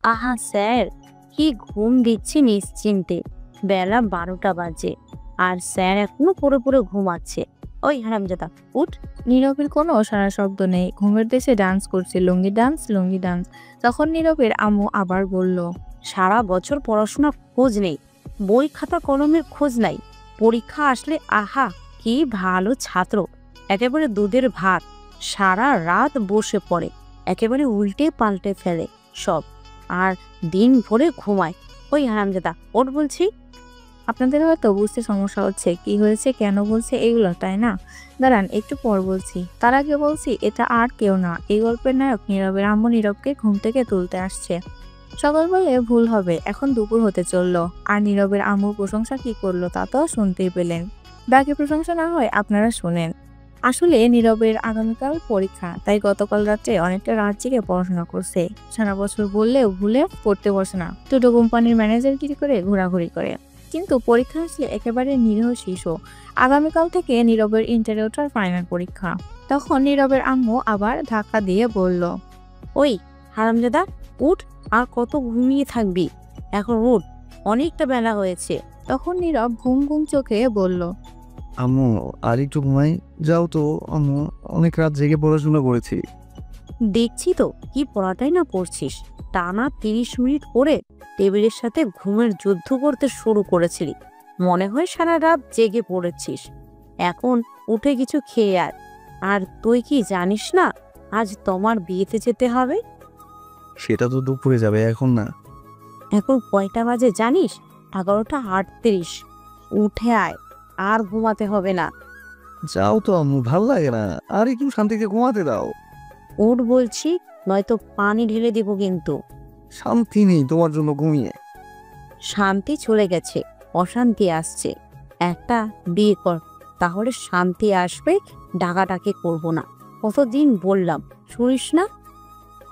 আহা স্যার, কি ঘুম দিচ্ছি নিশ্চিন্তে। বেলা 12টা বাজে আর স্যার এখনো পড়ে পড়ে ঘুমাচ্ছে। ওই হারামজাদা, উঠ। নীরবের কোনো সারা শব্দ নেই। ঘুমের দেশে ডান্স করছে, লুঙ্গি ডান্স, লুঙ্গি ডান্স। তখন নীরবের আম্মু আবার বলল, সারা বছর পড়াশোনার খোঁজ নেই, বই খাতা কলমের খোঁজ নাই। পরীক্ষা আসলে আহা কি ভালো ছাত্র, একেবারে দুধের ভাত। সারা রাত বসে পড়ে, একেবারে উল্টে পাল্টে ফেলে সব, আর দিন ভরে ঘুমায়। ওই হারামজাদা, ওঠ বলছি। আপনাদের হয়তো বুঝতে সমস্যা হচ্ছে কি হয়েছে, কেন বলছে এগুলো, তাই না? দাঁড়ান, একটু পর বলছি। তার আগে বলছি, এটা আর কেউ না, এই গল্পের নায়ক নীরবের আম্মু নীরবকে ঘুম থেকে তুলতে আসছে। সকাল বলে ভুল হবে, এখন দুপুর হতে চললো। আর নীরবের আম্মুর প্রশংসা কি করলো তা তো শুনতেই পেলেন। বাকি প্রশংসা না হয় আপনারা শুনেন। আসলে নীরবের আগামীকাল পরীক্ষা, তাই গতকাল রাত্রে অনেকটা রাত জেগে পড়াশোনা করছে। সারা বছর বললেও ভুলে পড়তে বসে না, দুটো কোম্পানির ম্যানেজারগিরি করে ঘোরাঘুরি করে। কিন্তু পরীক্ষা আসলে একেবারে নিরীহ শিশু। আগামীকাল থেকে নীরবের ইন্টারভিউটার ফাইনাল পরীক্ষা। তখন নীরবের আম্মু আবার ধাক্কা দিয়ে বলল, ওই হারামজাদা, উঠ। আর কত ঘুমিয়ে থাকবি? এখন উঠ, অনেকটা বেলা হয়েছে। তখন নীরব ঘুম ঘুম চোখে বলল, আম্মু আর একটু ঘুমাই, যাও তো আম্মু, অনেক রাত জেগে পড়াশোনা করেছি। দেখছি তো কি পড়াটাই না পড়ছিস। টানা 30 মিনিট পরে টেবিলের সাথে ঘুমের যুদ্ধ করতে শুরু করেছিলি। মনে হয় সারা রাত জেগে পড়েছিস। এখন উঠে কিছু খেয়ে আয়। আর তুই কি জানিস না আজ তোমার বিয়েতে যেতে হবে? সেটা তো দুপুরে যাবে, এখন না। এখন কয়টা বাজে জানিস? 11টা 38। উঠে আয়, আর ঘুমাতে হবে না। যাও তো আম্মু, ভাল লাগে না, আর একটু শান্তিতে ঘুমাতে দাও। উঠ বলছি, নয়তো পানি ঢেলে দিব কিন্তু। শান্তি নেই তোমার জন্য ঘুমিয়ে। শান্তি চলে গেছে, অশান্তি আসছে। একটা বিয়ে কর, তাহলে শান্তি আসবে। ডাকাডাকি করবো না, কতদিন বললাম, শুনিস না?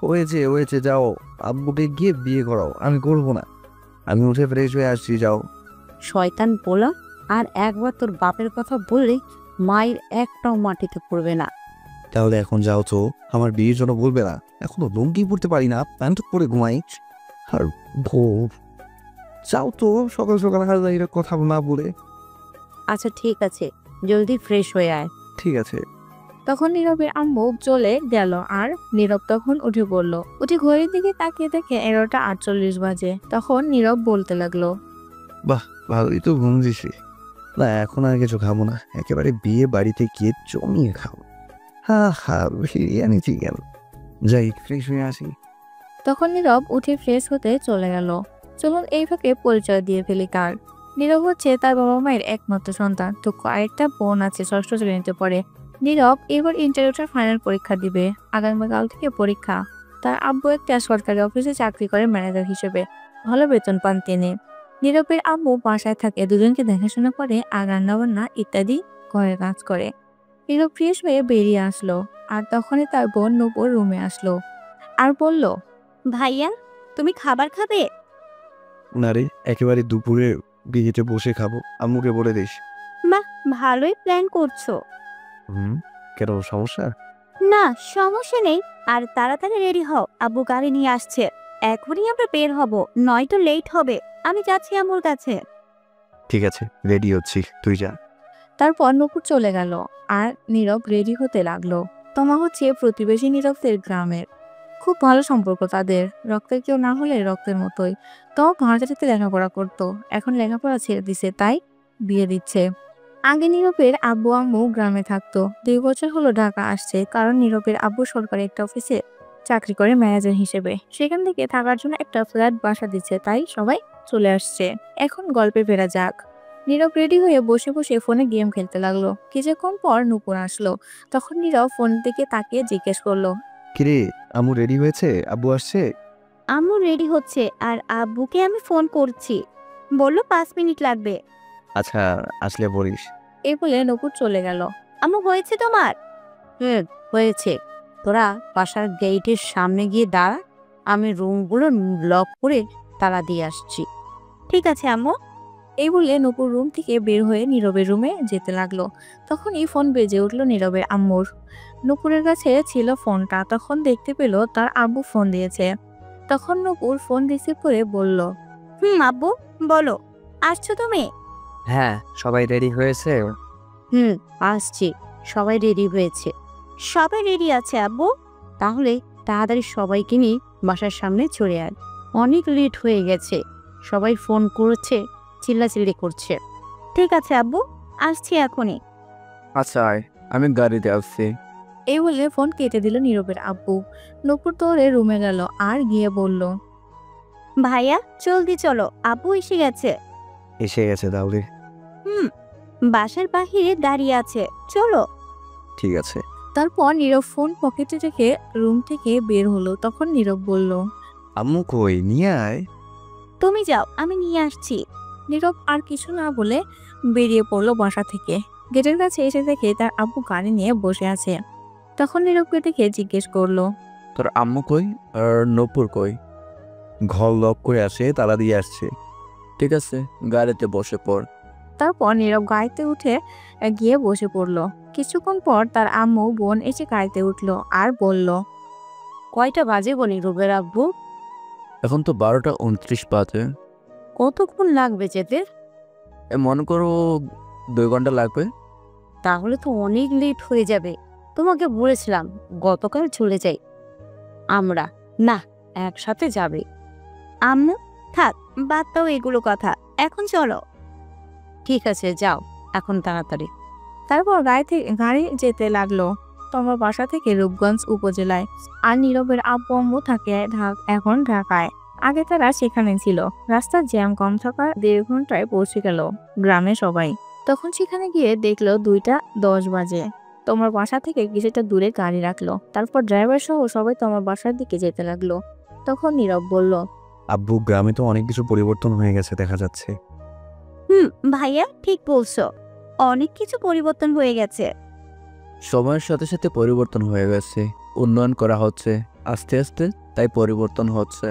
হয়েছে হয়েছে, যাও আব্বুকে গিয়ে বিয়ে করাও, আমি করবো না। আমি উঠে ফ্রেশ হয়ে আসছি, যাও। শয়তান পোলা, আর একবার তোর বাপের কথা বললে মায়ের একটাও মাটিতে পড়বে না। তাহলে এখন যাও তো, আমার বিয়ের জন্য বলবে না। এখনো লুঙ্গি পড়তে পারি না, প্যান্ট পরে ঘুমাই। আর ভোর, যাও তো, সকাল সকাল হাজার কথা না বলে। আচ্ছা ঠিক আছে, জলদি ফ্রেশ হয়ে আয়। ঠিক আছে। তখন নীরবের আম্মু চলে গেল আর নীরব তখন উঠে পড়ল। উঠে ঘড়ির দিকে তাকিয়ে দেখে 11টা 48 বাজে। তখন নীরব বলতে লাগলো, বাহ, ভালোই তো ঘুম দিছি। না, এখন আর কিছু খাবো না, একেবারে বিয়ে বাড়িতে গিয়ে জমিয়ে খাবো। হা হা, বিরিয়ানি চিকেন। যাই ফ্রেশ হয়ে আসি। তখন নীরব উঠে ফ্রেশ হতে চলে গেল। চলুন এই ফাঁকে পরিচয় দিয়ে ফেলি কার। নীরব হচ্ছে তার বাবা মায়ের একমাত্র সন্তান। তো আরেকটা বোন আছে, ষষ্ঠ শ্রেণীতে পড়ে। নীরব এবার ইন্টারভিউটার ফাইনাল পরীক্ষা দিবে। আগামীকাল থেকে পরীক্ষা। তার আব্বু একটা সরকারি অফিসে চাকরি করে ম্যানেজার হিসেবে, ভালো বেতন পান তিনি। নীরবের আব্বু বাসায় থাকে, দুজনকে দেখাশোনা করে আর রান্নাবান্না ইত্যাদি ঘরের কাজ করে। নীরব ফ্রেশ হয়ে বেরিয়ে আসলো। আর তখনই তার বোন নূপুর রুমে আসলো আর বলল, ভাইয়া, তুমি খাবার খাবে? না রে, একেবারে দুপুরে বিয়েতে বসে খাবো, আম্মুকে বলে দিস। বাহ, ভালোই প্ল্যান করছো। হুম, কেন সমস্যা? না, সমস্যা নেই। আর তাড়াতাড়ি রেডি হও, আব্বু গাড়ি নিয়ে আসছে। এখনই আমরা বের হব, নয়তো লেট হবে। আমি যাচ্ছি আম্মুর কাছে। ঠিক আছে, রেডি হচ্ছি, তুই যা। তারপর নূপুর চলে গেল আর নীরব রেডি হতে লাগলো। তমা হচ্ছে প্রতিবেশী নীরবদের গ্রামের। খুব ভালো সম্পর্ক তাদের, রক্তের কেউ না হলে রক্তের মতোই। তমা ভার্সিটিতে লেখাপড়া করতো, এখন লেখাপড়া ছেড়ে দিছে, তাই বিয়ে দিচ্ছে। আগে নীরবের আব্বু আম্মু গ্রামে থাকতো। 2 বছর হলো ঢাকা আসছে, কারণ নীরবের আব্বু সরকারি একটা অফিসে চাকরি করে ম্যানেজার হিসেবে। সেখান থেকে থাকার জন্য একটা ফ্ল্যাট বাসা দিচ্ছে, তাই সবাই চলে আসছে। এখন গল্পে ফেরা যাক। নীরব রেডি হয়ে বসে বসে ফোনে গেম খেলতে লাগলো। কিছুক্ষণ পর নূপুর আসলো। তখন নীরব ফোনের দিকে তাকিয়ে জিজ্ঞেস করলো, কিরে, আম্মু রেডি হয়েছে? আব্বু আসছে? আম্মু রেডি হচ্ছে, আর আব্বুকে আমি ফোন করছি, বললো 5 মিনিট লাগবে। আচ্ছা, আসলে বলিস। এই বলে নূপুর চলে গেল। আম্মু, হয়েছে তোমার? হয়েছে। তোরা বাসার গেটের সামনে গিয়ে দাঁড়া, আমি রুমগুলো লক করে তালা দিয়ে আসছি। ঠিক আছে আম্মু। এই বলে নূপুর রুম থেকে বের হয়ে নীরবের রুমে যেতে লাগলো। তখনই ফোন বেজে উঠলো নীরবের আম্মুর। নূপুরের কাছে ছিল ফোনটা, তখন দেখতে পেল তার আব্বু ফোন দিয়েছে। তখন নূপুর ফোন রিসিভ করে বলল, আব্বু বলো, আসছো তুমি? হ্যাঁ, সবাই রেডি হয়েছে? আসছি, সবাই রেডি হয়েছে। সবাই রেডি আছে আব্বু। তাহলে তাড়াতাড়ি সবাইকে নিয়ে বাসার সামনে চলে আয়, অনেক লেট হয়ে গেছে। সবাই ফোন করছে, চিল্লাচিল্লি করছে। ঠিক আছে আব্বু, আসছি এখনই। আচ্ছা আয়, আমি গাড়িতে আসছি। এই বলে ফোন কেটে দিল নীরবের আব্বু। নূপুর দৌড়ে রুমে গেল আর গিয়ে বলল, ভাইয়া জলদি চলো, আব্বু এসে গেছে। এসে গেছে তাহলে? বাসার বাহিরে দাঁড়িয়ে আছে, চলো। ঠিক আছে। তারপর নীরব ফোন পকেটে রেখে রুম থেকে বের হলো। তখন নীরব বলল, আম্মু কই, নিয়ে আয়। তুমি যাও, আমি নিয়ে আসছি। নীরব আর কিছু না বলে বেরিয়ে পড়লো বাসা থেকে। গেটের কাছে এসে দেখে তার আব্বু গাড়ি নিয়ে বসে আছে। তখন নীরবকে দেখে জিজ্ঞেস করলো, তোর আম্মু কই আর নূপুর কই? ঘর লক করে আসে, তালা দিয়ে আসছে। ঠিক আছে, গাড়িতে বসে পড়। তারপর নীরব গাড়িতে উঠে গিয়ে বসে পড়লো। কিছুক্ষণ পর তার আম্মু বোন এসে গাড়িতে উঠলো আর বলল, কয়টা বাজে গো নীরবের আব্বু? এখন তো 12:29 বাজে। কতক্ষণ লাগবে যেতে? মনে করো 2 ঘন্টা লাগবে। তাহলে তো অনেক লেট হয়ে যাবে। তোমাকে বলেছিলাম গতকাল চলে যাই আমরা, না একসাথে যাবে। আম্মু থাক, বাদ দাও এগুলো কথা, এখন চলো। ঠিক আছে যাও এখন তাড়াতাড়ি। তারপর গাড়ি যেতে লাগলো তোমার বাসা থেকে রূপগঞ্জ উপজেলায়। আর নীরবের আব্বু আম্মু থাকে এখন ঢাকায়। আগে তারা সেখানে ছিল। রাস্তার জ্যাম কম থাকার 1.5 ঘন্টায় পৌঁছে গেল গ্রামে সবাই। তখন সেখানে গিয়ে দেখলো 2:10 বাজে। তোমার বাসা থেকে কিছুটা দূরে গাড়ি রাখলো। তারপর ড্রাইভার সহ সবাই তোমার বাসার দিকে যেতে লাগলো। তখন নীরব বলল, আব্বু, গ্রামে তো অনেক কিছু পরিবর্তন হয়ে গেছে দেখা যাচ্ছে। ভাইয়া ঠিক বলছো, অনেক কিছু পরিবর্তন হয়ে গেছে। সময়ের সাথে সাথে পরিবর্তন হয়ে গেছে, উন্নয়ন করা হচ্ছে আস্তে আস্তে, তাই পরিবর্তন হচ্ছে।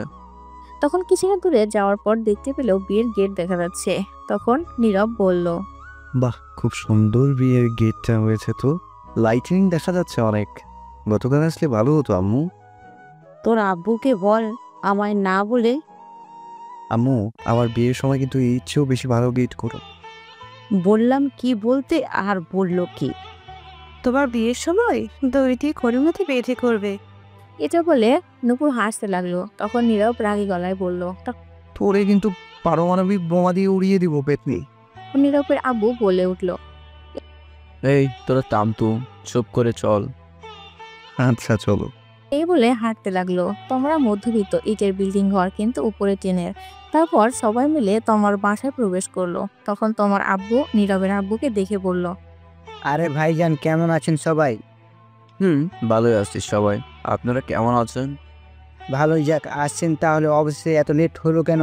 তখন কিছুটা দূরে যাওয়ার পর দেখতে পেল বিয়ের গেট দেখা যাচ্ছে। তখন নীরব বলল, বাহ, খুব সুন্দর বিয়ের গেটটা হয়েছে তো। লাইটিং দেখা যাচ্ছে অনেক। গতকাল আসলে ভালো হতো আম্মু। তোর আব্বুকে বল আমায় না বলে। আম্মু, আমার বিয়ের সময় কিন্তু এর চেয়েও বেশি ভালো গেট করো। বললাম কি বলতে, আর বললো কি? তোমার বিয়ের সময় দড়ি দিয়ে ঘরের মধ্যে বেঁধে করবে। এটা বলে নূপুর হাসতে লাগলো। তখন নীরব রাগী গলায় বলল, তোরে কিন্তু পারমাণবিক বোমা দিয়ে উড়িয়ে দিব পেতনি। নীরবের আব্বু বলে উঠল, এই তোরা থাম, চুপ করে চল। আচ্ছা চলো। এই বলে হাঁটতে লাগলো। তোমরা মধ্যবিত্ত ইটের বিল্ডিং ঘর, কিন্তু উপরে টিনের। তারপর সবাই মিলে তোমার বাসায় প্রবেশ করলো। তখন তোমার আব্বু নীরবের আব্বুকে দেখে বলল, আরে ভাইজান, কেমন আছেন সবাই? ভালোই আছি সবাই। আপনারা কেমন আছেন? ভালোই, যাক আসছেন তাহলে। অবশ্যই এত লেট হলো কেন?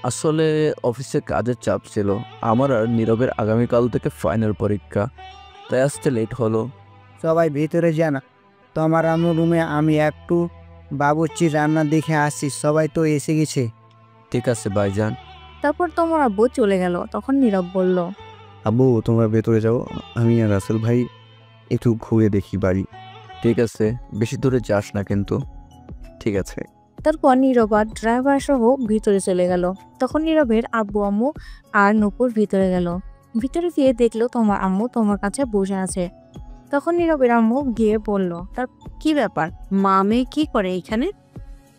আসলে অফিসে কাজের চাপ ছিল। আমার আর নীরবের আগামীকাল থেকে ফাইনাল পরীক্ষা, তাই আসতে লেট হলো। সবাই ভেতরে যান, তোমার আম্মু রুমে আমি একটু বাবুর্চি রান্না দেখে আসছি। সবাই তো এসে গেছে। ঠিক আছে ভাইজান। তারপর তোমার আব্বু চলে গেল। তখন নীরব বলল, আব্বু, তোমরা ভেতরে যাও, আমি আর রাসেল ভাই একটু ঘুরে দেখি বাড়ি। ঠিক আছে, বেশি দূরে যাস না কিন্তু। ঠিক আছে। তারপর নীরব আর ড্রাইভার সহ ভিতরে চলে গেল। তখন নীরবের আব্বু আম্মু আর নূপুর ভিতরে গেল। ভিতরে গিয়ে দেখলো তোমার আম্মু তোমার কাছে বসে আছে। তখন নীরবের আম্মু গিয়ে বলল, কি ব্যাপার, মামে কি করে এখানে?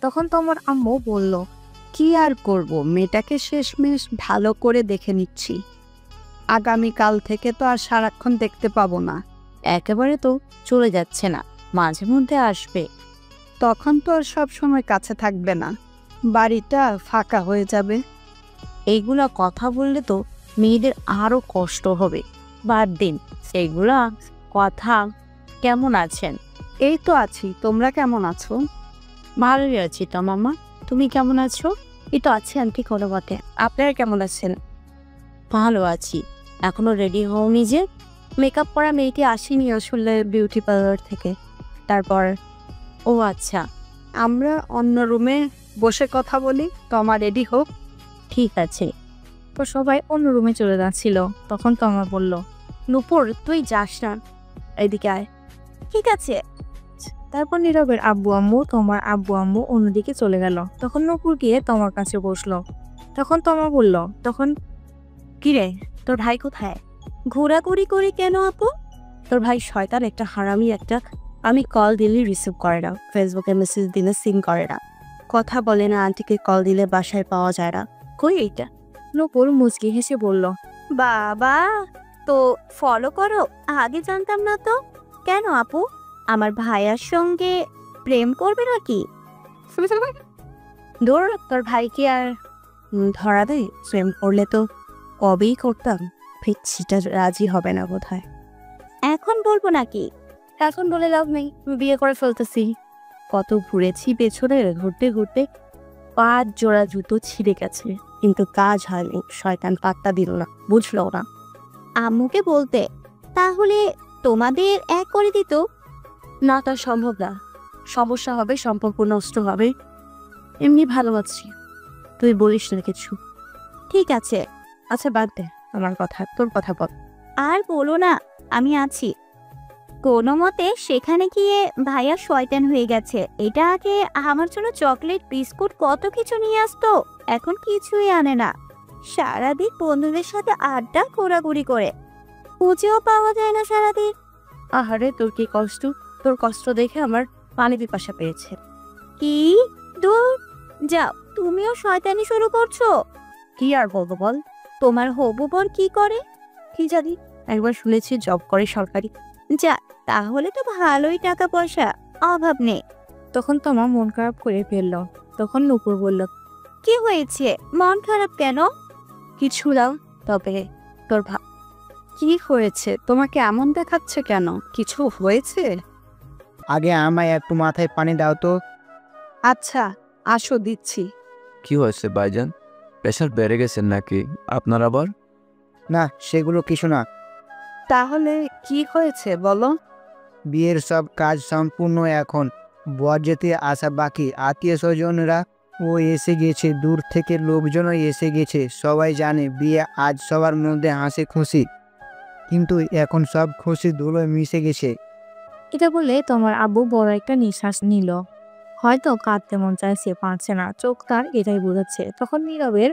তখন তোমার আম্মু বলল, কি আর করব, মেয়েটাকে শেষমেশ ভালো করে দেখে নিচ্ছি। আগামীকাল থেকে তো আর সারাক্ষণ দেখতে পাবো না। একেবারে তো চলে যাচ্ছে না, মাঝে মধ্যে আসবে। তখন তো আর সব সময় কাছে থাকবে না, বাড়িটা ফাঁকা হয়ে যাবে। এইগুলা কথা বললে তো মেয়েদের আরো কষ্ট হবে। বাদ দিন সেইগুলা কথা। কেমন আছেন? এই তো আছি, তোমরা কেমন আছো? ভালোই আছি তো মামা, তুমি কেমন আছো? এই তো আছি আন্টি কোনো মতে। আপনারা কেমন আছেন? ভালো আছি। এখনো রেডি হওনি যে? মেকআপ করা মেয়েটি আসেনি আসলে বিউটি পার্লার থেকে। তারপর ও আচ্ছা, আমরা অন্য রুমে বসে কথা বলি, তোমা রেডি হোক। ঠিক আছে। তো সবাই অন্য রুমে চলে যাচ্ছিল। তখন তোমার বলল, নূপুর তুই যাস না, এদিকে আয়। ঠিক আছে। তারপর নীরবের আব্বু আম্মু তোমার আব্বু আম্মু অন্যদিকে চলে গেল। তখন নূপুর গিয়ে তোমার কাছে বসলো। তখন তোমা বলল, তখন কিরে, তোর ভাই কোথায়? ঘোরাঘুরি করি কেন আপু? তোর ভাই শয়তান একটা, হারামি একটা। আমি কল দিলে রিসিভ করে না, ফেসবুকে মেসেজ দিলে সিন করে না, কথা বলে না, আন্টিকে কল দিলে বাসায় পাওয়া যায় না। কই এইটা? নূপুর মুচকি হেসে বলল, বাবা, তো ফলো করো? আগে জানতাম না তো। কেন আপু, আমার ভাইয়ার সঙ্গে প্রেম করবে নাকি? দূর, তোর ভাই কি আর ধরা দেয়? প্রেম করলে তো কবেই করতাম। পিচ্ছিটা রাজি হবে না বোধহয়। এখন বলবো নাকি? এখন বলে লাভ নেই, বিয়ে করে ফেলতেছি। কত ঘুরেছি পেছনে, ঘুরতে ঘুরতে 5 জোড়া জুতো ছিঁড়ে গেছে, কিন্তু কাজ হয়নি। শয়তান পাত্তা দিল না, বুঝলো না। আম্মুকে বলতে, তাহলে তোমাদের এক করে দিত। না, তা সম্ভব না। সমস্যা হবে, সম্পর্ক নষ্ট হবে। এমনি ভালো আছি, তুই বলিস না কিছু। ঠিক আছে, আচ্ছা বাদ দে আমার কথা, তোর কথা বল। আর বলো না, আমি আছি। কোনো মতে সেখানে গিয়ে ভাইয়া শয়তান হয়ে গেছে। এটা আগে আমার জন্য চকলেট বিস্কুট কত কিছু নিয়ে আসতো, এখন কিছুই আনে না। সারাদিন বন্ধুদের সাথে আড্ডা ঘোরাঘুরি করে, খুঁজেও পাওয়া যায় না সারাদিন। আহারে, তোর কি কষ্ট! তোর কষ্ট দেখে আমার পানি পিপাসা পেয়েছে। কি দূর যাও, তুমিও শয়তানি শুরু করছো। কি আর বলবো বল? তোমার হবু বর কি করে? কি জানি, একবার শুনেছি জব করে সরকারি। যা, তাহলে তো ভালোই টাকা পয়সা, অভাব নেই। তখন তোমা মন খারাপ করে ফেলল। তখন নূপুর বলল, কি হয়েছে, মন খারাপ কেন? কিছু না, তবে তোর কি হয়েছে? তোমাকে এমন দেখাচ্ছে কেন? কিছু হয়েছে? আগে আমায় একটু মাথায় পানি দাও তো। আচ্ছা, আসো দিচ্ছি। কি হয়েছে ভাইজান? প্রেশার বেড়ে গেছেন নাকি আপনার আবার? না, সেগুলো কিছু না। তাহলে কি হয়েছে বলো? বিয়ের সব কাজ সম্পূর্ণ, এখন বরযাত্রী আসা বাকি। আত্মীয় স্বজনরা ও এসে গেছে, দূর থেকে লোকজনও এসে গেছে। সবাই জানে বিয়ে আজ, সবার মধ্যে হাসি খুশি। কিন্তু এখন সব খুশি ধুলোয় মিশে গেছে। এটা বলে তোমার আব্বু বড় একটা নিঃশ্বাস নিল। হয়তো কাঁদতে মন চাইছে, পারছে না, চোখ তার এটাই বোঝাচ্ছে। তখন নীরবের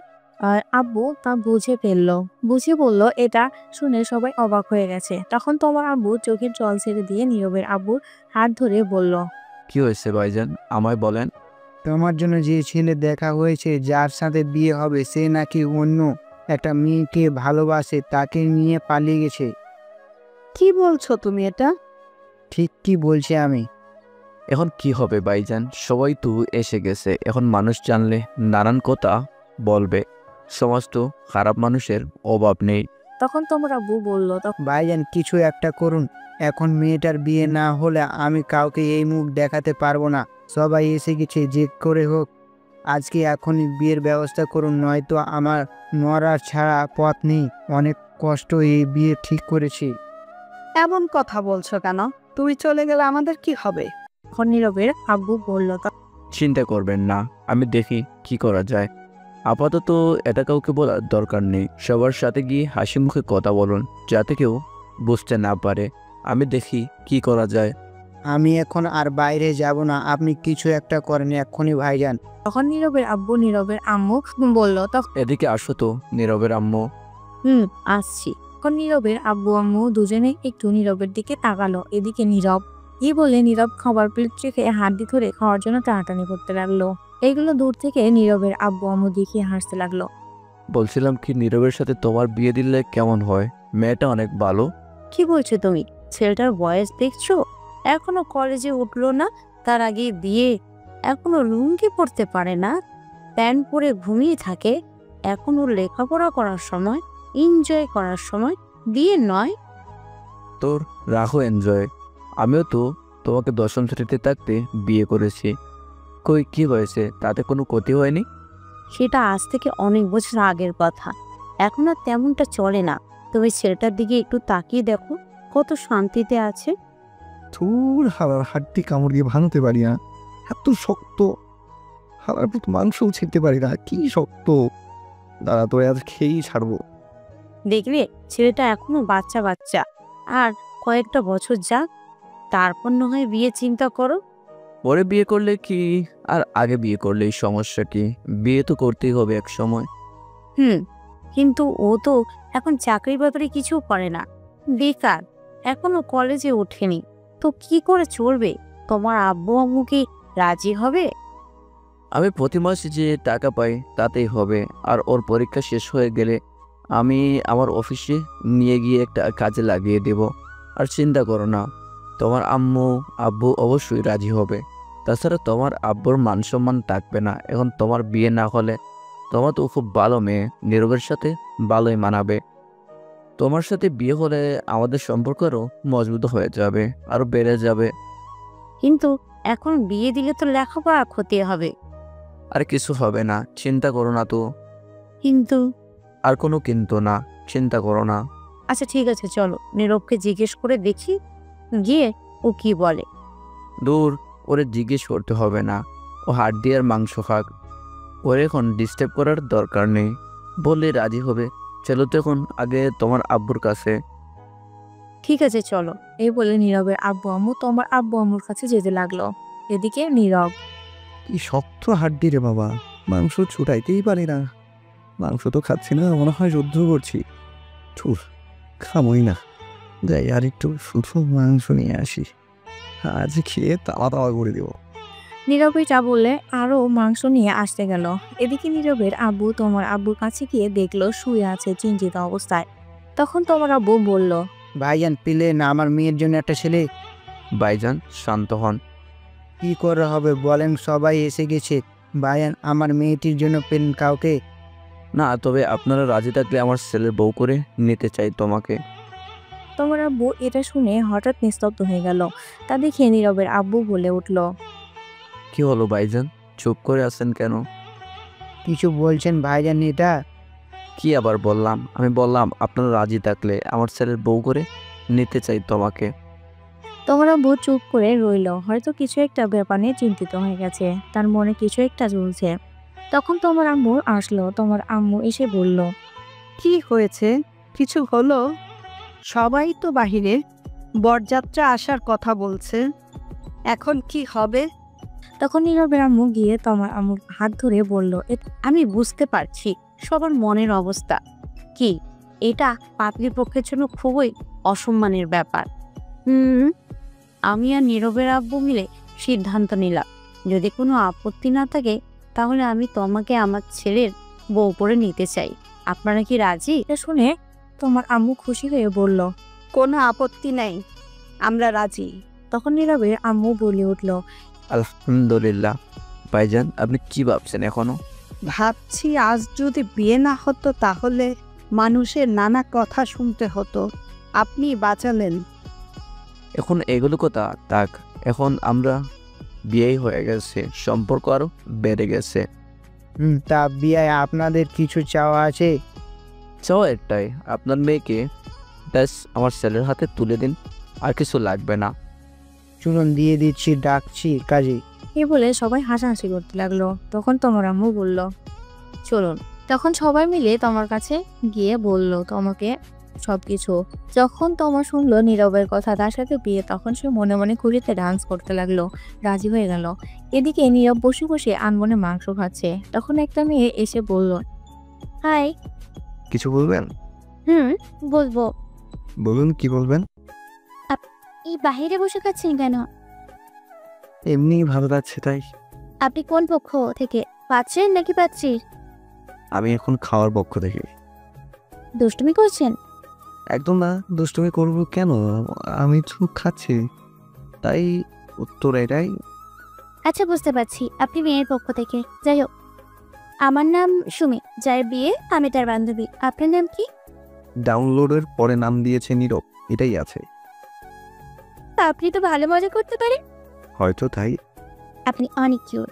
আব্বু তা বুঝে ফেললো, বুঝে বলল। এটা শুনে সবাই অবাক হয়ে গেছে। তখন তোমার আব্বু চোখের জল ছেড়ে দিয়ে নীরবের আব্বুর হাত ধরে বলল, কি হয়েছে ভাইজান, আমায় বলেন। তোমার জন্য যে ছেলে দেখা হয়েছে, যার সাথে বিয়ে হবে, সে নাকি অন্য একটা মেয়েকে ভালোবাসে, তাকে নিয়ে পালিয়ে গেছে। কি বলছো তুমি এটা? ঠিক কি বলছি আমি? এখন কি হবে ভাইজান? সবাই তো এসে গেছে, এখন মানুষ জানলে নানান কথা বলবে। সমাজ তো খারাপ মানুষের অভাব নেই। তখন তোমার আব্বু বলল, ভাইজান, কিছু একটা করুন। এখন মেয়েটার বিয়ে না হলে আমি কাউকে এই মুখ দেখাতে পারবো না। সবাই এসে গেছে, যে করে হোক আজকে এখনই বিয়ের ব্যবস্থা করুন, নয়তো আমার মরার ছাড়া পথ নেই। অনেক কষ্ট এই বিয়ে ঠিক করেছি। এমন কথা বলছো কেন? তুমি চলে গেলে আমাদের কি হবে? তখন নীরবের আব্বু বলল, চিন্তা করবেন না, আমি দেখি কি করা যায়। আপাতত এটা কাউকে বলার দরকার নেই। সবার সাথে গিয়ে হাসি মুখে কথা বলুন, যাতে কেউ বুঝতে না পারে। আমি দেখি কি করা যায়। আমি এখন আর বাইরে যাব না, আপনি কিছু একটা করেন এক্ষুনি ভাইজান। তখন নীরবের আব্বু নীরবের আম্মু বলল, এদিকে আসো তো নীরবের আম্মু। আসছি। তখন নীরবের আব্বু আম্মু দুজনে একটু নীরবের দিকে তাকালো। এদিকে নীরব এই বলে নীরব খাবার প্লেট রেখে হাড্ডি ধরে খাওয়ার জন্য টানাটানি করতে লাগলো। এইগুলো দূর থেকে নীরবের আব্বু আম্মু দেখিয়ে হাসতে লাগলো। বলছিলাম কি, নীরবের সাথে তোমার বিয়ে দিলে কেমন হয়? মেয়েটা অনেক ভালো। কি বলছো তুমি? ছেলেটার বয়স দেখছো? এখনো কলেজে উঠলো না, তার আগে বিয়ে। এখনো লুঙ্গি পরতে পারে না, প্যান্ট পরে ঘুমিয়ে থাকে। এখনো লেখাপড়া করার সময়, এনজয় করার সময়, বিয়ে নয়। তোর রাখো এনজয়। আমিও তো তোমাকে দশম শ্রেণীতে থাকতে বিয়ে করেছি। কই কি হয়েছে? তাতে কোনো ক্ষতি হয়নি। সেটা আজ থেকে অনেক বছর আগের কথা, এখন আর তেমনটা চলে না। তুমি ছেলেটার দিকে একটু তাকিয়ে দেখো, কত শান্তিতে আছে। থুর, হালার হাড্ডি কামড় দিয়ে ভাঙতে পারি না, এত শক্ত। হালার পুত মাংসও ছিঁড়তে পারি না, কি শক্ত। দাঁড়া, তো আজ খেয়েই ছাড়বো। দেখবে, ছেলেটা এখনো বাচ্চা বাচ্চা, আর কয়েকটা বছর যাক, তারপর না হয় বিয়ে চিন্তা করো। পরে বিয়ে করলে কি আর আগে বিয়ে করলেই সমস্যা কি? বিয়ে তো করতেই হবে এক সময়। কিন্তু ও তো এখন চাকরির ব্যাপারে কিছু করে না, বেকার, এখনো কলেজে ওঠেনি, তো কি করে চলবে? তোমার আব্বু আম্মু কি রাজি হবে? আমি প্রতি মাসে যে টাকা পাই তাতেই হবে। আর ওর পরীক্ষা শেষ হয়ে গেলে আমি আমার অফিসে নিয়ে গিয়ে একটা কাজে লাগিয়ে দেব। আর চিন্তা করো না, তোমার আম্মু আব্বু অবশ্যই রাজি হবে। তাছাড়া তোমার আব্বুর মান সম্মান থাকবে না। এখন তোমার বিয়ে না হলে তোমার তো খুব ভালো মেয়ে, নীরবের সাথে ভালোই মানাবে। তোমার সাথে বিয়ে হলে আমাদের সম্পর্ক আরও মজবুত হয়ে যাবে, আরও বেড়ে যাবে। কিন্তু এখন বিয়ে দিলে তো লেখাপড়া ক্ষতি হবে। আর কিছু হবে না, চিন্তা করো না তো। কিন্তু আর কোনো কিন্তু না, চিন্তা করো না। আচ্ছা ঠিক আছে, চলো নীরবকে জিজ্ঞেস করে দেখি গিয়ে ও কি বলে। দূর, ওরে জিজ্ঞেস করতে হবে না। ও হাড্ডি আর মাংস খাক, ওর এখন ডিস্টার্ব করার দরকার নেই। বললে রাজি হবে। চলো তো এখন আগে তোমার আব্বুর কাছে। ঠিক আছে চলো। এই বলে নীরবের আব্বু আম্মু তোমার আব্বু আম্মুর কাছে যেতে লাগলো। এদিকে নীরব, কি শক্ত হাড্ডি রে বাবা, মাংস ছুটাইতেই পারি না। মাংস তো খাচ্ছি না, মনে হয় যুদ্ধ করছি। ঠুর, খামই না। যাই আর একটু শুধু মাংস নিয়ে আসি, আজ খেয়ে তাওয়া তাওয়া করে দেবো। নীরব এটা বলে আরো মাংস নিয়ে আসতে গেল। এদিকে নীরবের আব্বু তোমার আব্বুর কাছে গিয়ে দেখলো শুয়ে আছে চিন্তিত অবস্থায়। তখন তোমার আব্বু বলল, ভাইজান পেলেন আমার মেয়ের জন্য একটা ছেলে। ভাইজান শান্ত হন। কি করে হবে বলেন, সবাই এসে গেছে। ভাইজান আমার মেয়েটির জন্য পেলেন কাউকে? না, তবে আপনারা রাজি থাকলে আমার ছেলের বউ করে নিতে চাই তোমাকে। তোমার আব্বু এটা শুনে হঠাৎ নিস্তব্ধ হয়ে গেল। তা দেখে নীরবের আব্বু বলে উঠল, কি হলো ভাইজান, চুপ করে আছেন কেন? কিছু বলছেন ভাইজান? এটা কি আবার বললাম? আমি বললাম আপনারা রাজি থাকলে আমার ছেলের বউ করে নিতে চাই তোমাকে। তোমার আব্বু চুপ করে রইল, হয়তো কিছু একটা ব্যাপার নিয়ে চিন্তিত হয়ে গেছে, তার মনে কিছু একটা চলছে। তখন তোমার আম্মু আসলো। তোমার আম্মু এসে বলল, কি হয়েছে? কিছু হলো? সবাই তো বাহিরে, বরযাত্রা আসার কথা বলছে। এখন কি হবে? তখন নীরবের আম্মু গিয়ে তোমার আম্মুর হাত ধরে বলল, আমি বুঝতে পারছি সবার মনের অবস্থা। কি এটা পাত্রীর পক্ষের জন্য খুবই অসম্মানের ব্যাপার। আমি আর নীরবের আব্বু মিলে সিদ্ধান্ত নিলাম, যদি কোনো আপত্তি না থাকে তাহলে আমি তোমাকে আমার ছেলের বউ করে নিতে চাই। আপনারা কি রাজি? এটা শুনে তোমার আম্মু খুশি হয়ে বলল, কোনো আপত্তি নেই, আমরা রাজি। তখন নীরবের আম্মু বলে উঠল, আলহামদুলিল্লাহ। ভাইজান আপনি কি ভাবছেন এখনো? ভাবছি আজ যদি বিয়ে না হতো তাহলে মানুষের নানা কথা শুনতে হতো। আপনি বাঁচালেন। এখন এগুলো কথা থাক, এখন আমরা বিয়েই হয়ে গেছে, সম্পর্ক আরো বেড়ে গেছে। তা বিয়ায় আপনাদের কিছু চাওয়া আছে? চাও একটাই, আপনার মেয়েকে ব্যাস আমার ছেলের হাতে তুলে দিন, আর কিছু লাগবে না। চুনুন দিয়ে দিচ্ছি, ডাকছি কাজে। এ বলে সবাই হাসাহাসি করতে লাগলো। তখন তোমার আম্মু বলল, চলুন। তখন সবাই মিলে তোমার কাছে গিয়ে বলল তোমাকে সবকিছু। যখন তোমার শুনলো নীরবের কথা, তার সাথে বিয়ে, তখন সে মনে মনে খুশিতে ডান্স করতে লাগলো, রাজি হয়ে গেল। এদিকে নীরব বসে বসে আনমনে মাংস খাচ্ছে। তখন একটা মেয়ে এসে বলল, হাই। কিছু বলবেন? বলবো। বলুন, কি বলবেন? এই বাহিরে বসে খাচ্ছেন কেন? এমনি ভালো লাগছে তাই। আপনি কোন পক্ষ থেকে, পাচ্ছেন নাকি পাচ্ছির? আমি এখন খাওয়ার পক্ষ থেকে। দুষ্টুমি করছেন? একদম না, দুষ্টুমি করবো কেন? আমি তো খাচ্ছি, তাই উত্তর এটাই। আচ্ছা বুঝতে পারছি, আপনি মেয়ের পক্ষ থেকে। যাই হোক, আমার নাম সুমি, যার বিয়ে আমি তার বান্ধবী। আপনার নাম কি? ডাউনলোডের পরে নাম দিয়েছে নীরব, এটাই আছে। আপনি তো ভালো মজা করতে পারেন। হয়তো তাই। আপনি অনেক কিউট।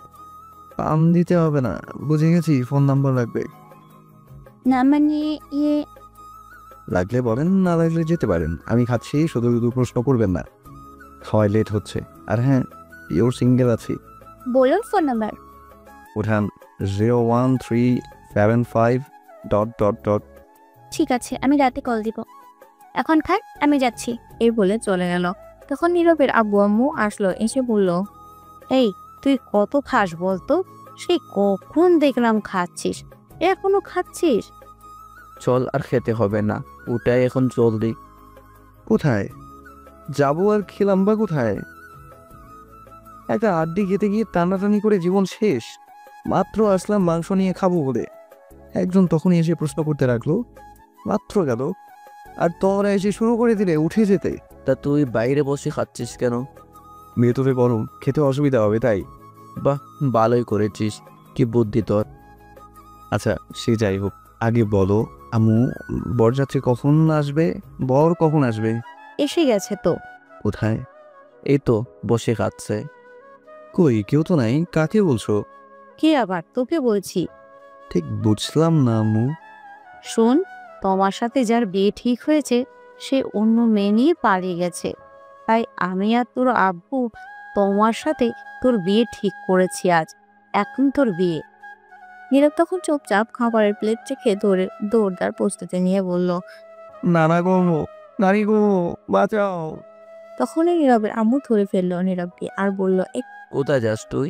পাম দিতে হবে না, বুঝে গেছি। ফোন নাম্বার লাগবে? না মানে ইয়ে, লাগলে বলেন, না লাগলে যেতে পারেন। আমি খাচ্ছি, শুধু শুধু প্রশ্ন করবেন না। খাওয়াই লেট হচ্ছে। আর হ্যাঁ, পিওর সিঙ্গেল আছি। বলুন ফোন নাম্বার। উঠান 01375... ঠিক আছে, আমি রাতে কল দিব। এখন খান, আমি যাচ্ছি। এই বলে চলে গেল। তখন নীরবের আব্বু আম্মু আসলো, এসে বলল, এই তুই কত খাস বলতো? সেই কখন দেখলাম খাচ্ছিস, এখনো খাচ্ছিস? চল আর খেতে হবে না, ওটাই এখন জলদি। কোথায় যাবো আর খেলাম বা কোথায়? একটা আড্ডি খেতে গিয়ে টানাটানি করে জীবন শেষ। মাত্র আসলাম মাংস নিয়ে খাবো বলে, একজন তখনই এসে প্রশ্ন করতে রাখলো, মাত্র গেল আর তোমরা এসে শুরু করে দিলে উঠে যেতে। তা তুই বাইরে বসে খাচ্ছিস কেন? ভেতরে গরম, খেতে অসুবিধা হবে তাই। বাহ, ভালোই করেছিস, কি বুদ্ধি তোর। আচ্ছা সে যাই হোক, আগে বলো আম্মু, বরযাত্রী কখন আসবে? বর কখন আসবে? এসে গেছে তো। কোথায়? এই তো বসে খাচ্ছে। কই কেউ তো নাই, কাকে বলছো? কে আবার? তোকে বলছি। ঠিক বুঝলাম না আম্মু। শোন, তোমার সাথে যার বিয়ে ঠিক হয়েছে সে অন্য মেয়ে নিয়ে পালিয়ে গেছে, তাই আমি আর তোর আব্বু তোমার সাথে তোর বিয়ে ঠিক করেছি আজ। এখন তোর বিয়ে। নীরব তখন চুপচাপ খাবারের প্লেট রেখে দৌড়দার প্রস্তুতি নিয়ে বলল। নানা গো, নারী গো, বাঁচাও। তখনই নীরবের আম্মু ধরে ফেললো নীরবকে আর বলল, কোথায় যাস তুই?